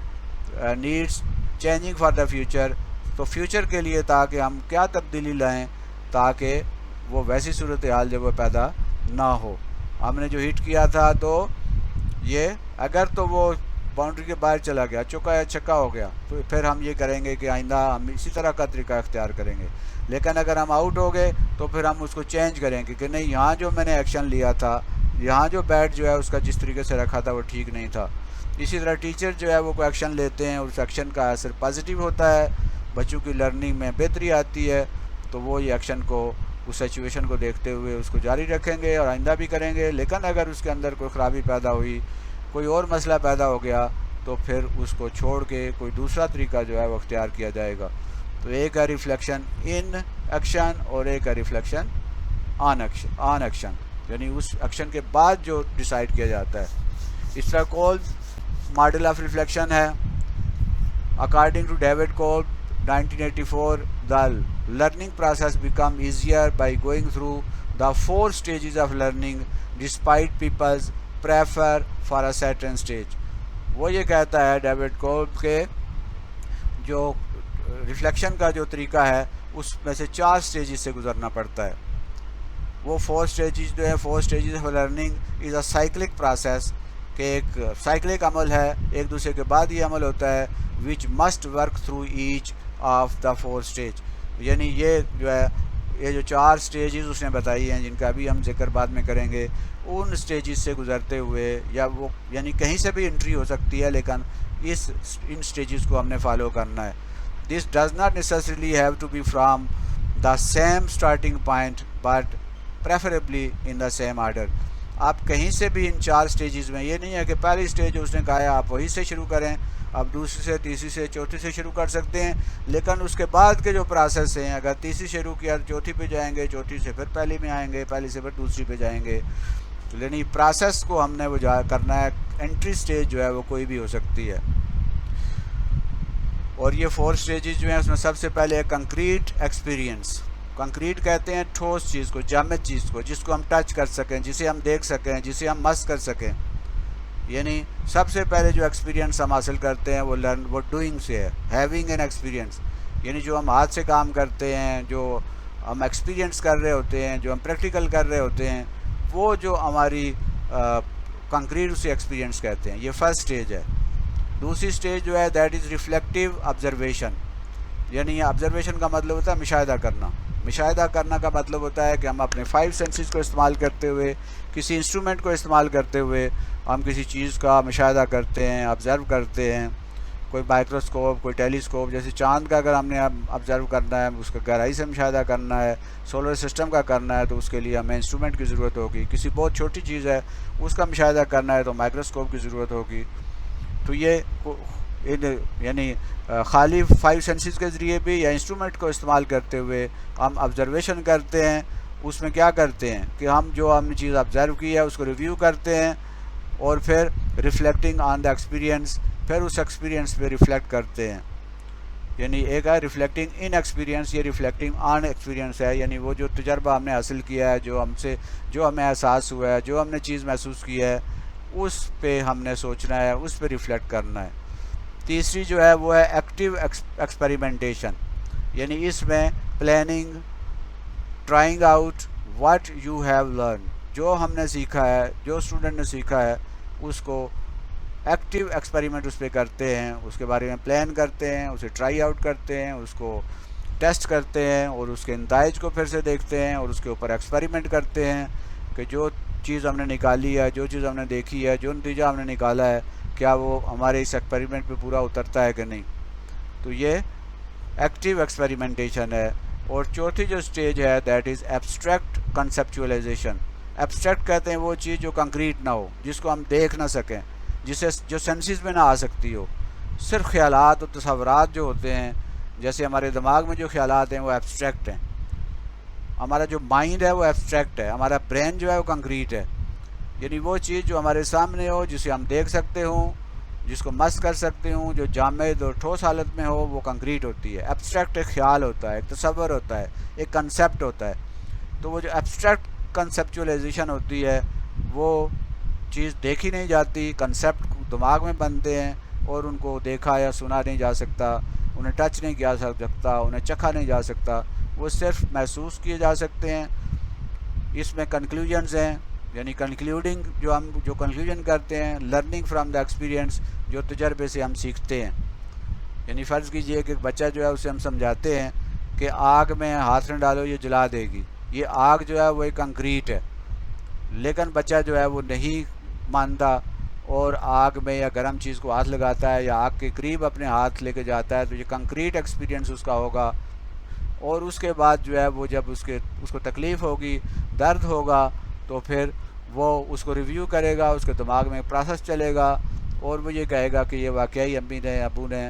needs changing for the future, تو فیوچر کے لیے تاکہ ہم کیا تبدیلی لائیں تاکہ وہ ویسی صورتحال جب وہ پیدا نہ ہو. ہم نے جو ہٹ کیا تھا تو یہ اگر تو وہ باؤنڈری کے باہر چلا گیا، چوکا یا چھکا ہو گیا، تو پھر ہم یہ کریں گے کہ آئندہ ہم اسی طرح کا طریقہ اختیار کریں گے. لیکن اگر ہم آؤٹ ہو گئے تو پھر ہم اس کو چینج کریں گے کہ نہیں، یہاں جو میں نے ایکشن لیا تھا، یہاں جو بیٹ جو ہے اس کا جس طریقے سے رکھا تھا وہ ٹھیک نہیں تھا. اسی طرح ٹیچر جو ہے وہ کوئی ایکشن لیتے ہیں اور اس ایکشن کا اثر پازیٹیو ہوتا ہے، بچوں کی لرننگ میں بہتری آتی ہے، تو وہ یہ ایکشن کو اس سچویشن کو دیکھتے ہوئے اس کو جاری رکھیں گے اور آئندہ بھی کریں گے. لیکن اگر اس کے اندر کوئی خرابی پیدا ہوئی، کوئی اور مسئلہ پیدا ہو گیا، تو پھر اس کو چھوڑ کے کوئی دوسرا طریقہ جو ہے وہ اختیار کیا جائے گا. تو ایک ہے ریفلیکشن ان ایکشن اور ایک ہے ریفلیکشن آن ایکشن، یعنی اس ایکشن کے بعد جو ڈیسائیڈ کیا جاتا ہے. اس طرح کولب ماڈل آف ریفلیکشن ہے. According to David Kolb 1984, the learning process becomes easier by going through the 4 stages of learning despite people's prefer for a certain stage. وہ یہ کہتا ہے ڈیوڈ کولب کے جو ریفلیکشن کا جو طریقہ ہے اس میں سے 4 سٹیجز سے گزرنا پڑتا ہے. وہ 4 سٹیجز جو ہے 4 stages of learning is a cyclic process, کہ ایک سائیکلک عمل ہے، ایک دوسرے کے بعد یہ عمل ہوتا ہے، which must work through each of the 4 stage. یعنی یہ جو ہے یہ جو 4 سٹیجز اس نے بتائی ہیں جن کا بھی ہم ذکر بعد میں کریں گے، ان سٹیجز سے گزرتے ہوئے، یا وہ یعنی کہیں سے بھی انٹری ہو سکتی ہے لیکن ان سٹیجز کو ہم نے فالو کرنا ہے. This does not necessarily have to be from the same starting point but preferably in the same order. آپ کہیں سے بھی ان 4 سٹیجز میں، یہ نہیں ہے کہ پہلی سٹیج اس نے کہا ہے آپ وہی سے شروع کریں، آپ دوسری سے تیسری سے چوتھی سے شروع کر سکتے ہیں، لیکن اس کے بعد کے جو پروسیس ہیں اگر تیسری شروع کیا تو چوتھی پہ جائیں گے، چوتھی سے پھر پہلی میں آئیں گے، پہلی سے پھر دوسری پہ جائیں گے. یعنی پروسیس کو ہم نے وہ کرنا ہے. انٹری سٹیج جو ہے وہ کوئی بھی ہو سکتی ہے. اور یہ 4 سٹیجز جو ہیں اس میں سب سے پہلے ہے کنکریٹ ایکسپیرینس. کنکریٹ کہتے ہیں ٹھوس چیز کو، جامد چیز کو، جس کو ہم ٹچ کر سکیں، جسے ہم دیکھ سکیں، جسے ہم مس کر سکیں. یعنی سب سے پہلے جو ایکسپیرینس ہم حاصل کرتے ہیں وہ ڈوئنگ سے ہے، ہیونگ این ایکسپیرینس. یعنی جو ہم ہاتھ سے کام کرتے ہیں، جو ہم ایکسپیرینس کر رہے ہوتے ہیں، جو ہم پریکٹیکل کر رہے ہوتے ہیں، وہ جو ہماری کنکریٹ اسے ایکسپیرینس کہتے ہیں. یہ فرسٹ سٹیج ہے. دوسری سٹیج جو ہے دیٹ از ریفلیکٹیو آبزرویشن. یعنی آبزرویشن کا مطلب ہوتا ہے مشاہدہ کرنا. مشاہدہ کرنا کا مطلب ہوتا ہے کہ ہم اپنے 5 سینسز کو استعمال کرتے ہوئے، کسی انسٹرومنٹ کو استعمال کرتے ہوئے ہم کسی چیز کا مشاہدہ کرتے ہیں، آبزرو کرتے ہیں. کوئی مائکروسکوپ، کوئی ٹیلیسکوپ، جیسے چاند کا اگر ہم نے آبزرو کرنا ہے، اس کا گہرائی سے مشاہدہ کرنا ہے، سولر سسٹم کا کرنا ہے تو اس کے لیے ہمیں انسٹرومنٹ کی ضرورت ہوگی. کسی بہت چھوٹی چیز ہے اس کا مشاہدہ کرنا ہے تو مائکروسکوپ کی ضرورت ہوگی. تو یہ یعنی خالی 5 سینسز کے ذریعے بھی یا انسٹرومنٹ کو استعمال کرتے ہوئے ہم آبزرویشن کرتے ہیں. اس میں کیا کرتے ہیں کہ ہم جو ہم نے چیز آبزرو کی ہے اس کو ریویو کرتے ہیں اور پھر ریفلیکٹنگ آن دا ایکسپیرینس، پھر اس ایکسپیرینس پہ ریفلیکٹ کرتے ہیں. یعنی ایک ہے ریفلیکٹنگ ان ایکسپیرینس، یہ ریفلیکٹنگ آن ایکسپیرینس ہے. یعنی وہ جو تجربہ ہم نے حاصل کیا ہے، جو ہمیں احساس ہوا ہے، جو ہم نے چیز محسوس کی ہے، اس پہ ہم نے سوچنا ہے، اس پہ ریفلیکٹ کرنا ہے. تیسری جو ہے وہ ہے ایکٹیو ایکسپیریمنٹیشن. یعنی اس میں planning, trying out what you have learn. جو ہم نے سیکھا ہے، جو اسٹوڈنٹ نے سیکھا ہے، اس کو ایکٹیو ایکسپیریمنٹ اس پہ کرتے ہیں، اس کے بارے میں پلان کرتے ہیں، اسے ٹرائی آؤٹ کرتے ہیں، اس کو ٹیسٹ کرتے ہیں اور اس کے نتائج کو پھر سے دیکھتے ہیں اور اس کے اوپر ایکسپیریمنٹ کرتے ہیں کہ جو چیز ہم نے نکالی ہے، جو چیز ہم نے دیکھی ہے، جو نتیجہ ہم نے نکالا ہے، کیا وہ ہمارے اس ایکسپیریمنٹ پہ پورا اترتا ہے کہ نہیں. تو یہ ایکٹیو ایکسپیریمنٹیشن ہے. اور چوتھی جو سٹیج ہے دیٹ از ایبسٹریکٹ کنسیپچولیزیشن. ایبسٹریکٹ کہتے ہیں وہ چیز جو کنکریٹ نہ ہو، جس کو ہم دیکھ نہ سکیں، جو سینسز میں نہ آ سکتی ہو. صرف خیالات و تصورات جو ہوتے ہیں، جیسے ہمارے دماغ میں جو خیالات ہیں وہ ایبسٹریکٹ ہیں. ہمارا جو مائنڈ ہے وہ ایبسٹریکٹ ہے، ہمارا برین جو ہے وہ کنکریٹ ہے. یعنی وہ چیز جو ہمارے سامنے ہو، جسے ہم دیکھ سکتے ہوں، جس کو مس کر سکتے ہوں، جو جامد اور ٹھوس حالت میں ہو، وہ کنکریٹ ہوتی ہے. ایبسٹریکٹ ایک خیال ہوتا ہے، ایک تصور ہوتا ہے، ایک کنسیپٹ ہوتا ہے. تو وہ جو ایبسٹریکٹ کنسیپچولیزیشن ہوتی ہے وہ چیز دیکھی نہیں جاتی، کنسیپٹ دماغ میں بنتے ہیں اور ان کو دیکھا یا سنا نہیں جا سکتا، انہیں ٹچ نہیں کیا جا سکتا، انہیں چکھا نہیں جا سکتا، وہ صرف محسوس کیے جا سکتے ہیں. اس میں کنکلوژنز ہیں، یعنی کنکلیوڈنگ جو کنکلیوژن کرتے ہیں، لرننگ فرام دا ایکسپیرینس، جو تجربے سے ہم سیکھتے ہیں. یعنی فرض کیجئے کہ ایک بچہ جو ہے اسے ہم سمجھاتے ہیں کہ آگ میں ہاتھ نہ ڈالو یہ جلا دے گی. یہ آگ جو ہے وہ ایک کنکریٹ ہے، لیکن بچہ جو ہے وہ نہیں مانتا اور آگ میں یا گرم چیز کو ہاتھ لگاتا ہے یا آگ کے قریب اپنے ہاتھ لے کے جاتا ہے. تو یہ کنکریٹ ایکسپیرینس اس کا ہوگا. اور اس کے بعد جو ہے وہ جب اس کو تکلیف ہوگی، درد ہوگا، تو پھر وہ اس کو ریویو کرے گا، اس کے دماغ میں پروسیس چلے گا اور وہ یہ کہے گا کہ یہ واقعی امی نے، ابو نے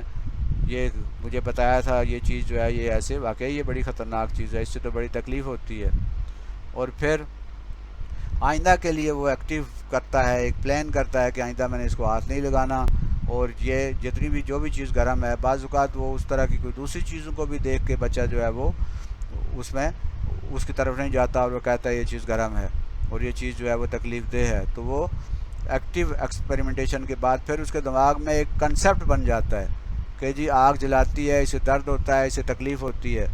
یہ مجھے بتایا تھا، یہ چیز جو ہے یہ ایسے واقعی یہ بڑی خطرناک چیز ہے، اس سے تو بڑی تکلیف ہوتی ہے. اور پھر آئندہ کے لیے وہ ایکٹیو کرتا ہے، ایک پلان کرتا ہے کہ آئندہ میں نے اس کو ہاتھ نہیں لگانا. اور یہ جتنی بھی جو بھی چیز گرم ہے، بعض اوقات وہ اس طرح کی کوئی دوسری چیزوں کو بھی دیکھ کے بچہ جو ہے وہ اس کی طرف نہیں جاتا اور وہ کہتا ہے یہ چیز گرم ہے اور یہ چیز جو ہے وہ تکلیف دہ ہے. تو وہ ایکٹیو ایکسپیریمنٹیشن کے بعد پھر اس کے دماغ میں ایک کنسیپٹ بن جاتا ہے کہ جی آگ جلاتی ہے، اسے درد ہوتا ہے، اسے تکلیف ہوتی ہے.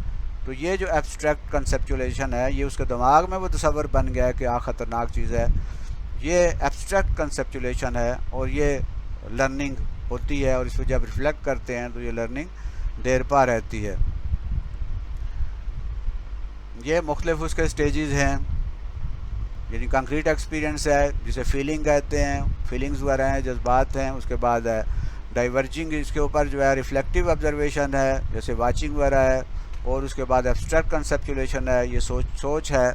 تو یہ جو ایبسٹریکٹ کنسیپچولیشن ہے، یہ اس کے دماغ میں وہ تصور بن گیا ہے کہ خطرناک چیز ہے. یہ ایبسٹریکٹ کنسیپچولیشن ہے اور یہ لرننگ ہوتی ہے اور اس پہ جب ریفلیکٹ کرتے ہیں تو یہ لرننگ دیر پا رہتی ہے. یہ مختلف اس کے سٹیجز ہیں. یعنی کنکریٹ ایکسپیرینس ہے جسے فیلنگ کہتے ہیں، فیلنگز وغیرہ ہیں، جذبات ہیں. اس کے بعد ہے ڈائیورجنگ اس کے اوپر جو ہے ریفلیکٹیو آبزرویشن ہے جیسے واچنگ وغیرہ ہے، اور اس کے بعد ایبسٹریکٹ کنسیپچولیشن ہے، یہ سوچ ہے،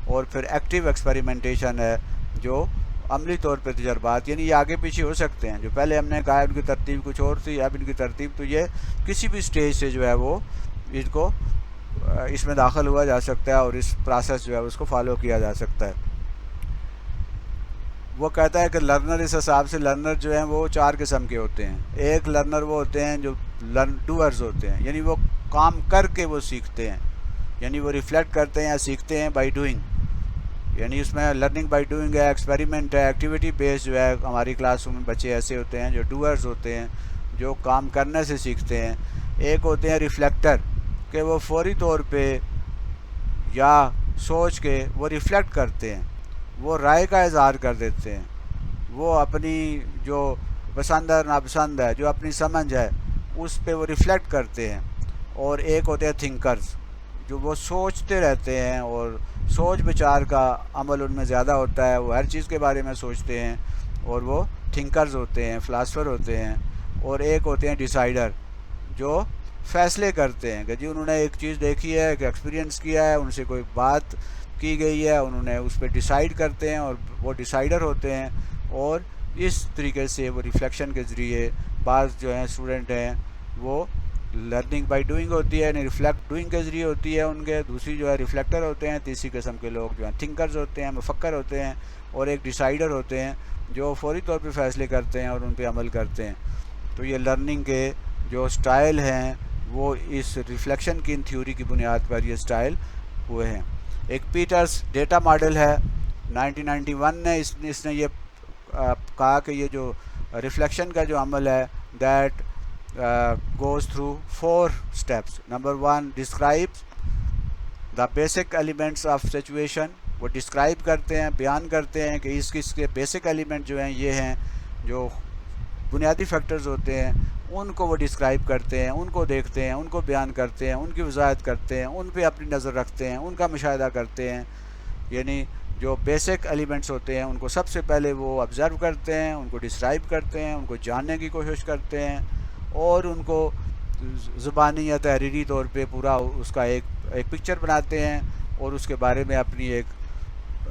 اور پھر ایکٹیو ایکسپیریمنٹیشن ہے جو عملی طور پہ تجربات، یعنی یہ آگے پیچھے ہو سکتے ہیں. جو پہلے ہم نے کہا ان کی ترتیب کچھ اور تھی، اب ان کی ترتیب تو یہ کسی بھی سٹیج سے جو ہے وہ ان کو اس میں داخل ہوا جا سکتا ہے اور اس پروسیس جو ہے اس کو فالو کیا جا سکتا ہے. وہ کہتا ہے کہ لرنر اس حساب سے لرنر جو ہیں وہ 4 قسم کے ہوتے ہیں. ایک لرنر وہ ہوتے ہیں جو ڈوئرز ہوتے ہیں، یعنی وہ کام کر کے وہ سیکھتے ہیں، یعنی وہ ریفلیکٹ کرتے ہیں یا سیکھتے ہیں بائی ڈوئنگ، یعنی اس میں لرننگ بائی ڈوئنگ ہے، ایکسپیریمنٹ ہے، ایکٹیویٹی بیس جو ہے. ہماری کلاس میں بچے ایسے ہوتے ہیں جو ڈوئرز ہوتے ہیں، جو کام کرنے سے سیکھتے ہیں. ایک ہوتے ہیں ریفلیکٹر کہ وہ فوری طور پہ یا سوچ کے وہ ریفلیکٹ کرتے ہیں، وہ رائے کا اظہار کر دیتے ہیں، وہ اپنی جو پسند اور ناپسند ہے، جو اپنی سمجھ ہے اس پہ وہ ریفلیکٹ کرتے ہیں. اور ایک ہوتے ہیں تھنکرز جو وہ سوچتے رہتے ہیں اور سوچ بچار کا عمل ان میں زیادہ ہوتا ہے، وہ ہر چیز کے بارے میں سوچتے ہیں اور وہ تھنکرز ہوتے ہیں، فلاسفر ہوتے ہیں. اور ایک ہوتے ہیں ڈیسائیڈر جو فیصلے کرتے ہیں کہ جی انہوں نے ایک چیز دیکھی ہے، ایک ایکسپیرینس کیا ہے، ان سے کوئی بات کی گئی ہے، انہوں نے اس پہ ڈیسائیڈ کرتے ہیں اور وہ ڈیسائیڈر ہوتے ہیں. اور اس طریقے سے وہ ریفلیکشن کے ذریعے بعض جو ہیں اسٹوڈنٹ ہیں وہ لرننگ بائی ڈوئنگ ہوتی ہے، یعنی ریفلیکٹ ڈوئنگ کے ذریعے ہوتی ہے ان کے. دوسری جو ہے ریفلیکٹر ہوتے ہیں. تیسری قسم کے لوگ جو ہیں تھنکرز ہوتے ہیں، مفکر ہوتے ہیں. اور ایک ڈیسائیڈر ہوتے ہیں جو فوری طور پہ فیصلے کرتے ہیں اور ان پہ عمل کرتے ہیں. تو یہ لرننگ کے جو سٹائل ہیں وہ اس ریفلیکشن کی تھیوری کی بنیاد پر یہ سٹائل ہوئے ہیں. ایک پیٹرس ڈیٹا ماڈل ہے 1991 نے اس نے یہ کہا کہ یہ جو ریفلیکشن کا جو عمل ہے that goes through 4 steps. Number 1 describes the basic elements of situation. وہ ڈسکرائب کرتے ہیں، بیان کرتے ہیں کہ اس کے بیسک ایلیمنٹ جو ہیں یہ ہیں، جو بنیادی فیکٹرز ہوتے ہیں ان کو وہ ڈسکرائب کرتے ہیں، ان کو دیکھتے ہیں، ان کو بیان کرتے ہیں، ان کی وضاحت کرتے ہیں، ان پہ اپنی نظر رکھتے ہیں، ان کا مشاہدہ کرتے ہیں. یعنی جو بیسک ایلیمنٹس ہوتے ہیں ان کو سب سے پہلے وہ آبزرو کرتے ہیں، ان کو ڈسکرائب کرتے ہیں، ان کو جاننے کی کوشش کرتے ہیں اور ان کو زبانی یا تحریری طور پہ پورا اس کا ایک پکچر بناتے ہیں اور اس کے بارے میں اپنی ایک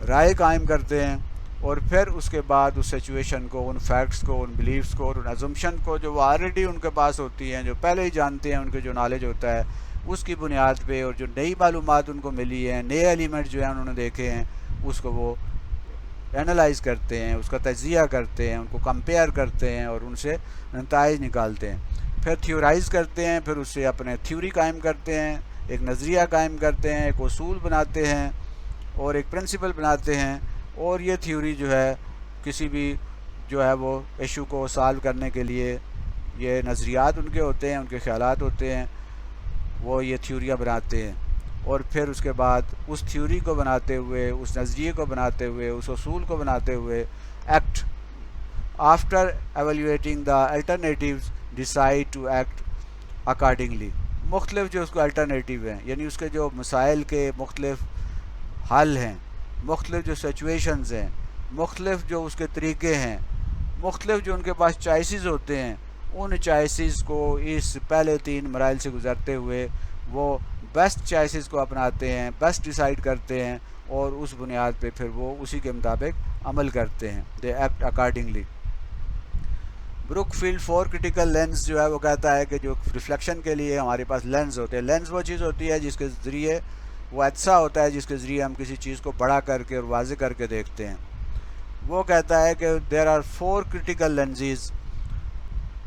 رائے قائم کرتے ہیں. اور پھر اس کے بعد اس سچویشن کو، ان فیکٹس کو، ان بلیفس کو اور ان ازمپشن کو جو وہ آلریڈی ان کے پاس ہوتی ہیں، جو پہلے ہی جانتے ہیں، ان کے جو نالج ہوتا ہے اس کی بنیاد پہ، اور جو نئی معلومات ان کو ملی ہیں، نئے ایلیمنٹ جو ہیں انہوں نے دیکھے ہیں، اس کو وہ اینالائز کرتے ہیں، اس کا تجزیہ کرتے ہیں، ان کو کمپیئر کرتے ہیں اور ان سے نتائج نکالتے ہیں. پھر تھیورائز کرتے ہیں، پھر اس سے اپنے تھیوری قائم کرتے ہیں، ایک نظریہ قائم کرتے ہیں، ایک اصول بناتے ہیں اور ایک پرنسپل بناتے ہیں. اور یہ تھیوری جو ہے کسی بھی جو ہے وہ ایشو کو سالو کرنے کے لیے، یہ نظریات ان کے ہوتے ہیں، ان کے خیالات ہوتے ہیں، وہ یہ تھیوریاں بناتے ہیں. اور پھر اس کے بعد اس تھیوری کو بناتے ہوئے، اس نظریے کو بناتے ہوئے، اس اصول کو بناتے ہوئے act after evaluating the alternatives decide to act accordingly. مختلف جو اس کو الٹرنیٹیو ہیں، یعنی اس کے جو مسائل کے مختلف حل ہیں، مختلف جو سچویشنز ہیں، مختلف جو اس کے طریقے ہیں، مختلف جو ان کے پاس چوائسیز ہوتے ہیں، ان چوائسیز کو اس پہلے 3 مراحل سے گزرتے ہوئے وہ بیسٹ چوائسیز کو اپناتے ہیں، بیسٹ ڈیسائیڈ کرتے ہیں اور اس بنیاد پہ پھر وہ اسی کے مطابق عمل کرتے ہیں. They act accordingly. Brookfield 4 critical lens جو ہے وہ کہتا ہے کہ جو ریفلیکشن کے لیے ہمارے پاس لینس ہوتے ہیں. لینس وہ چیز ہوتی ہے جس کے ذریعے، وہ عدسہ ہوتا ہے جس کے ذریعے ہم کسی چیز کو بڑا کر کے اور واضح کر کے دیکھتے ہیں. وہ کہتا ہے کہ there are 4 critical lenses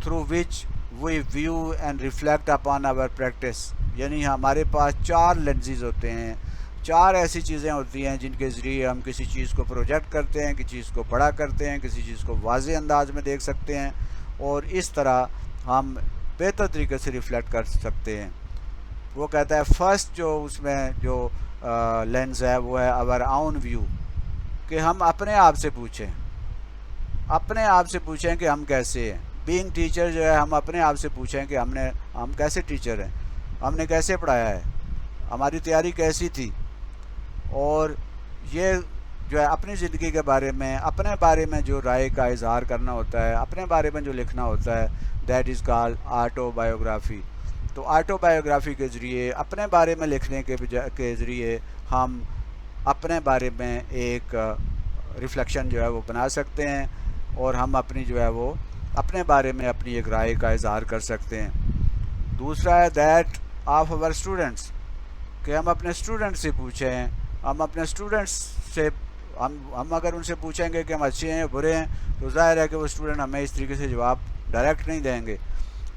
through which we view and reflect upon our practice. یعنی ہمارے پاس 4 لینسز ہوتے ہیں، 4 ایسی چیزیں ہوتی ہیں جن کے ذریعے ہم کسی چیز کو پروجیکٹ کرتے ہیں، کسی چیز کو بڑا کرتے ہیں، کسی چیز کو واضح انداز میں دیکھ سکتے ہیں اور اس طرح ہم بہتر طریقے سے ریفلیکٹ کر سکتے ہیں. وہ کہتا ہے فرسٹ جو اس میں جو لینس ہے وہ ہے آور آؤن ویو، کہ ہم اپنے آپ سے پوچھیں، اپنے آپ سے پوچھیں کہ ہم کیسے ہیں. بینگ ٹیچر جو ہے ہم اپنے آپ سے پوچھیں کہ ہم کیسے ٹیچر ہیں، ہم نے کیسے پڑھایا ہے، ہماری تیاری کیسی تھی. اور یہ جو ہے اپنی زندگی کے بارے میں، اپنے بارے میں جو رائے کا اظہار کرنا ہوتا ہے، اپنے بارے میں جو لکھنا ہوتا ہے، that is call auto biography. تو آٹو بایوگرافی کے ذریعے، اپنے بارے میں لکھنے کے ذریعے ہم اپنے بارے میں ایک ریفلیکشن جو ہے وہ بنا سکتے ہیں، اور ہم اپنی جو ہے وہ اپنے بارے میں اپنی ایک رائے کا اظہار کر سکتے ہیں. دوسرا ہے دیٹ آف اوور اسٹوڈنٹس، کہ ہم اپنے اسٹوڈنٹ سے پوچھیں. ہم اپنے اسٹوڈنٹس سے ہم اگر ان سے پوچھیں گے کہ ہم اچھے ہیں برے ہیں، تو ظاہر ہے کہ وہ اسٹوڈنٹ ہمیں اس طریقے سے جواب ڈائریکٹ نہیں دیں گے.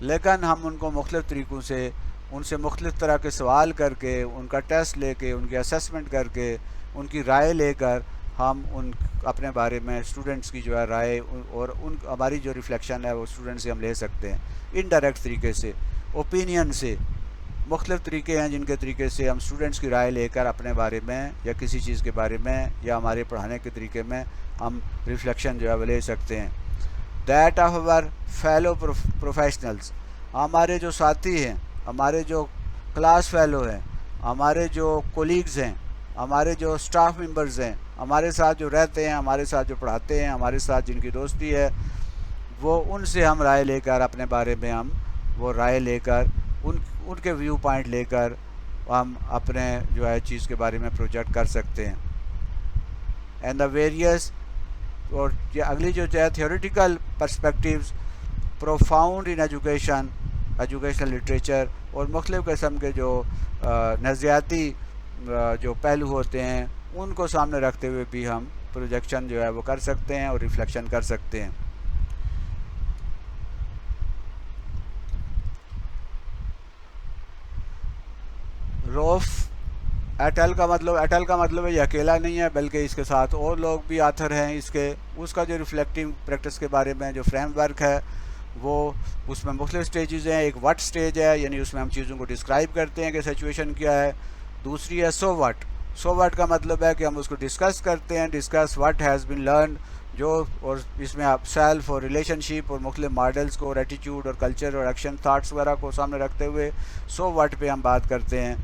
لیکن ہم ان کو مختلف طریقوں سے، ان سے مختلف طرح کے سوال کر کے، ان کا ٹیسٹ لے کے، ان کی اسیسمنٹ کر کے، ان کی رائے لے کر، ہم اپنے بارے میں اسٹوڈنٹس کی جو ہے رائے اور ہماری جو ریفلیکشن ہے وہ اسٹوڈنٹ سے ہم لے سکتے ہیں انڈائریکٹ طریقے سے، اوپینین سے. مختلف طریقے ہیں جن کے طریقے سے ہم اسٹوڈنٹس کی رائے لے کر اپنے بارے میں یا کسی چیز کے بارے میں یا ہمارے پڑھانے کے طریقے میں ہم ریفلیکشن جو ہے وہ لے سکتے ہیں. That of over fellow professionals, ہمارے جو ساتھی ہیں، ہمارے جو کلاس فیلو ہیں، ہمارے جو کولیگز ہیں، ہمارے جو اسٹاف ممبرز ہیں، ہمارے ساتھ جو رہتے ہیں، ہمارے ساتھ جو پڑھاتے ہیں، ہمارے ساتھ جن کی دوستی ہے، وہ ان سے ہم رائے لے کر اپنے بارے میں ہم وہ رائے لے کر ان کے ویو پوائنٹ لے کر ہم اپنے جو ہے چیز کے بارے میں پروجیکٹ کر سکتے ہیں. اینڈ دا ویریس، اور یہ اگلی جو ہے تھیوریٹیکل پرسپیکٹیوز پروفاؤنڈ ان ایجوکیشنل لٹریچر، اور مختلف قسم کے جو نظریاتی جو پہلو ہوتے ہیں ان کو سامنے رکھتے ہوئے بھی ہم پروجیکشن جو ہے وہ کر سکتے ہیں اور ریفلیکشن کر سکتے ہیں. روف ایٹل کا مطلب ہے یہ اکیلا نہیں ہے، بلکہ اس کے ساتھ اور لوگ بھی آتھر ہیں. اس کا جو ریفلیکٹنگ پریکٹس کے بارے میں جو فریم ورک ہے، وہ اس میں مختلف سٹیجز ہیں. ایک وٹ سٹیج ہے، یعنی اس میں ہم چیزوں کو ڈسکرائب کرتے ہیں کہ سچویشن کیا ہے. دوسری ہے سو وٹ کا مطلب ہے کہ ہم اس کو ڈسکس کرتے ہیں، discuss what has been learned, اور اس میں آپ سیلف اور ریلیشن شپ اور مختلف ماڈلز کو اور ایٹیٹیوڈ اور کلچر اور ایکشن تھاٹس وغیرہ کو سامنے رکھتے ہوئے سو وٹ پہ ہم بات کرتے ہیں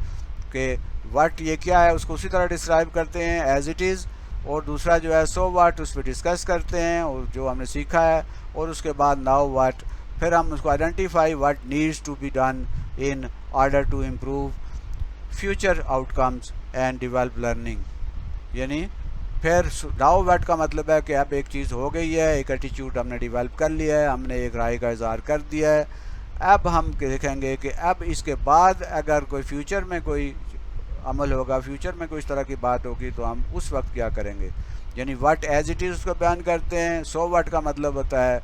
کہ وٹ یہ کیا ہے، اس کو اسی طرح ڈسکرائب کرتے ہیں ایز اٹ از. اور دوسرا جو ہے سو وٹ، اس پہ ڈسکس کرتے ہیں اور جو ہم نے سیکھا ہے. اور اس کے بعد ناؤ وٹ، پھر ہم اس کو identify what needs to be done in order to improve future outcomes and develop learning. یعنی پھر ناؤ وٹ کا مطلب ہے کہ اب ایک چیز ہو گئی ہے، ایک ایٹیٹیوڈ ہم نے ڈیولپ کر لیا ہے، ہم نے ایک رائے کا اظہار کر دیا ہے. اب ہم دیکھیں گے کہ اب اس کے بعد اگر کوئی فیوچر میں کوئی عمل ہوگا، فیوچر میں کوئی اس طرح کی بات ہوگی، تو ہم اس وقت کیا کریں گے. یعنی وٹ ایز اٹ از اس کو بیان کرتے ہیں. سو وٹ کا مطلب ہوتا ہے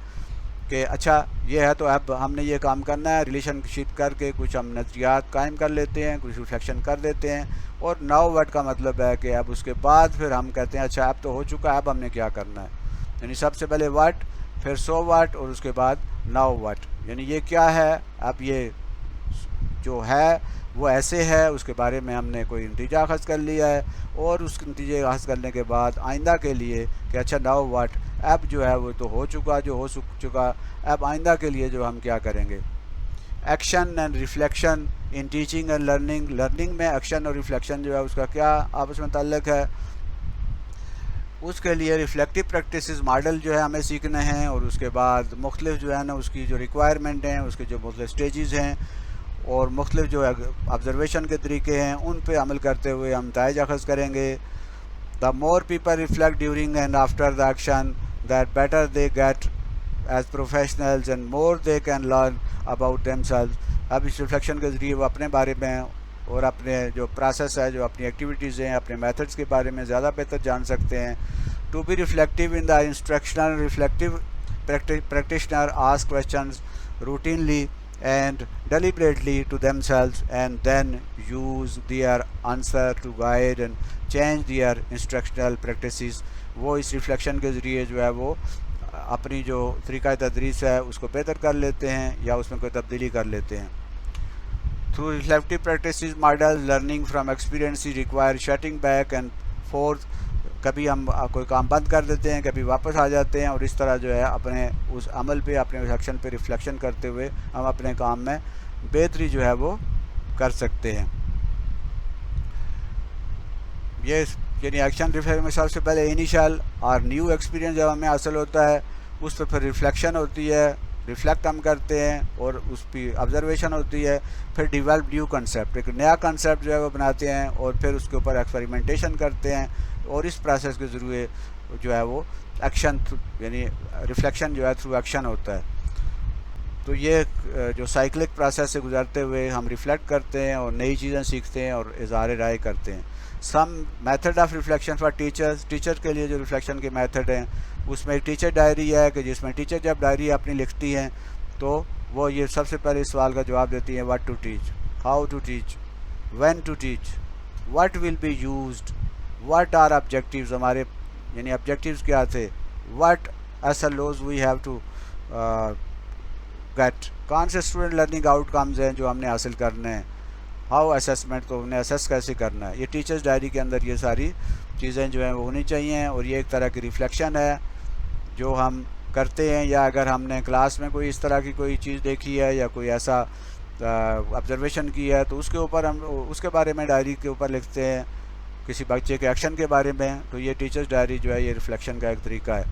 کہ اچھا یہ ہے تو اب ہم نے یہ کام کرنا ہے، ریلیشن شپ کر کے کچھ ہم نظریات قائم کر لیتے ہیں، کچھ ریفلیکشن کر دیتے ہیں. اور ناؤ وٹ کا مطلب ہے کہ اب اس کے بعد پھر ہم کہتے ہیں اچھا اب تو ہو چکا ہے، اب ہم نے کیا کرنا ہے. یعنی سب سے پہلے وٹ، پھر سو وٹ، اور اس کے بعد ناؤ وٹ. یعنی یہ کیا ہے، اب یہ جو ہے وہ ایسے ہے، اس کے بارے میں ہم نے کوئی نتیجہ اخذ کر لیا ہے. اور اس نتیجے اخذ کرنے کے بعد آئندہ کے لیے کہ اچھا ناؤ وٹ، اب جو ہے وہ تو ہو چکا جو ہو چکا، اب آئندہ کے لیے جو ہم کیا کریں گے. Action and reflection in teaching and learning میں ایکشن اور ریفلیکشن جو ہے اس کا کیا آپس میں تعلق ہے. اس کے لیے ریفلیکٹیو پریکٹسز ماڈل جو ہے ہمیں سیکھنے ہیں، اور اس کے بعد مختلف جو ہے نا اس کی جو ریکوائرمنٹ ہیں، اس کے جو مختلف سٹیجز ہیں اور مختلف جو آبزرویشن کے طریقے ہیں، ان پہ عمل کرتے ہوئے ہم نتائج اخذ کریں گے. The more people reflect during and after the action that better they get as professionals and more they can learn about themselves. اب اس ریفلیکشن کے ذریعے وہ اپنے بارے میں اور اپنے جو پروسیس ہے، جو اپنی ایکٹیویٹیز ہیں، اپنے میتھڈس کے بارے میں زیادہ بہتر جان سکتے ہیں. To be reflective in the instructional reflective practitioner ask questions routinely and deliberately to themselves and then use their answer to guide and change their instructional practices. وہ اس ریفلیکشن کے ذریعے جو ہے وہ اپنی جو طریقہ تدریس ہے اس کو بہتر کر لیتے ہیں یا اس میں کوئی تبدیلی کر لیتے ہیں. Through reflective practices models learning from experience require shutting back and forth. کبھی ہم کوئی کام بند کر دیتے ہیں، کبھی واپس آ جاتے ہیں، اور اس طرح جو ہے اپنے اس عمل پہ، اپنے اس ایکشن پہ ریفلیکشن کرتے ہوئے ہم اپنے کام میں بہتری جو ہے وہ کر سکتے ہیں. یعنی ایکشن ریفلیکشن میں سب سے پہلے انیشل اور نیو ایکسپیرینس جب ہمیں حاصل ہوتا ہے اس پہ پھر ریفلیکشن ہوتی ہے، ریفلیکٹ ہم کرتے ہیں اور اس پہ آبزرویشن ہوتی ہے، پھر ڈیولپ نیو کنسیپٹ، ایک نیا کنسیپٹ جو ہے وہ بناتے ہیں اور پھر اس کے اوپر ایکسپیریمنٹیشن کرتے ہیں اور اس پروسیس کے ذریعے جو ہے وہ ایکشن یعنی ریفلیکشن جو ہے تھرو ایکشن ہوتا ہے۔ تو یہ جو سائیکلک پروسیس سے گزرتے ہوئے ہم ریفلیکٹ کرتے ہیں اور نئی چیزیں سیکھتے ہیں اور اظہار رائے کرتے ہیں۔ Some method of reflection for teachers, teacher کے لیے جو ریفلیکشن کے میتھڈ ہیں اس میں ایک ٹیچر ڈائری ہے کہ جس میں ٹیچر جب ڈائری اپنی لکھتی ہیں تو وہ یہ سب سے پہلے اس سوال کا جواب دیتی ہیں، what to teach, how to teach, when to teach, what will be used, what are objectives, ہمارے یعنی آبجیکٹیوز کیا تھے، what S L Os we have to get, کون سے اسٹوڈنٹ لرننگ آؤٹ کمز ہیں جو ہم نے حاصل کرنے ہیں، ہاؤ اسیسمنٹ، تو انہیں اسیس کیسے کرنا ہے۔ یہ ٹیچرز ڈائری کے اندر یہ ساری چیزیں جو ہیں وہ ہونی چاہیے اور یہ ایک طرح کی ریفلیکشن ہے جو ہم کرتے ہیں، یا اگر ہم نے کلاس میں کوئی اس طرح کی کوئی چیز دیکھی ہے یا کوئی ایسا آبزرویشن کی ہے تو اس کے اوپر ہم اس کے بارے میں ڈائری کے اوپر لکھتے ہیں، کسی بچے کے ایکشن کے بارے میں، تو یہ ٹیچرز ڈائری جو ہے یہ ریفلیکشن کا ایک طریقہ ہے۔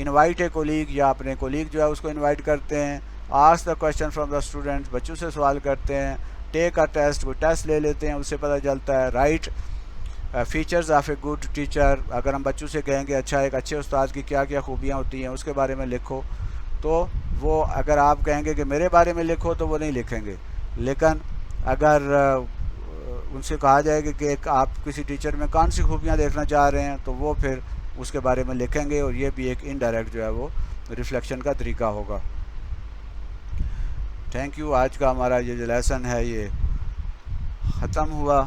انوائٹ اے کولیگ، یا اپنے کولیگ جو ہے اس کو انوائٹ کرتے ہیں، ask the question from the student, بچوں سے سوال کرتے ہیں، ٹیک اے ٹیسٹ، وہ ٹیسٹ لے لیتے ہیں، اس سے پتہ چلتا ہے۔ Right features of a good teacher, اگر ہم بچوں سے کہیں کہ اچھا ایک اچھے استاد کی کیا کیا خوبیاں ہوتی ہیں اس کے بارے میں لکھو، تو وہ اگر آپ کہیں گے کہ میرے بارے میں لکھو تو وہ نہیں لکھیں گے، لیکن اگر ان سے کہا جائے گا کہ آپ کسی ٹیچر میں کون سی خوبیاں دیکھنا چاہ رہے ہیں تو وہ پھر اس کے بارے میں لکھیں گے، اور یہ بھی ایک انڈائریکٹ جو ہے وہ ریفلیکشن کا طریقہ ہوگا۔ تھینک یو، آج کا ہمارا یہ جو لیسن ہے یہ ختم ہوا۔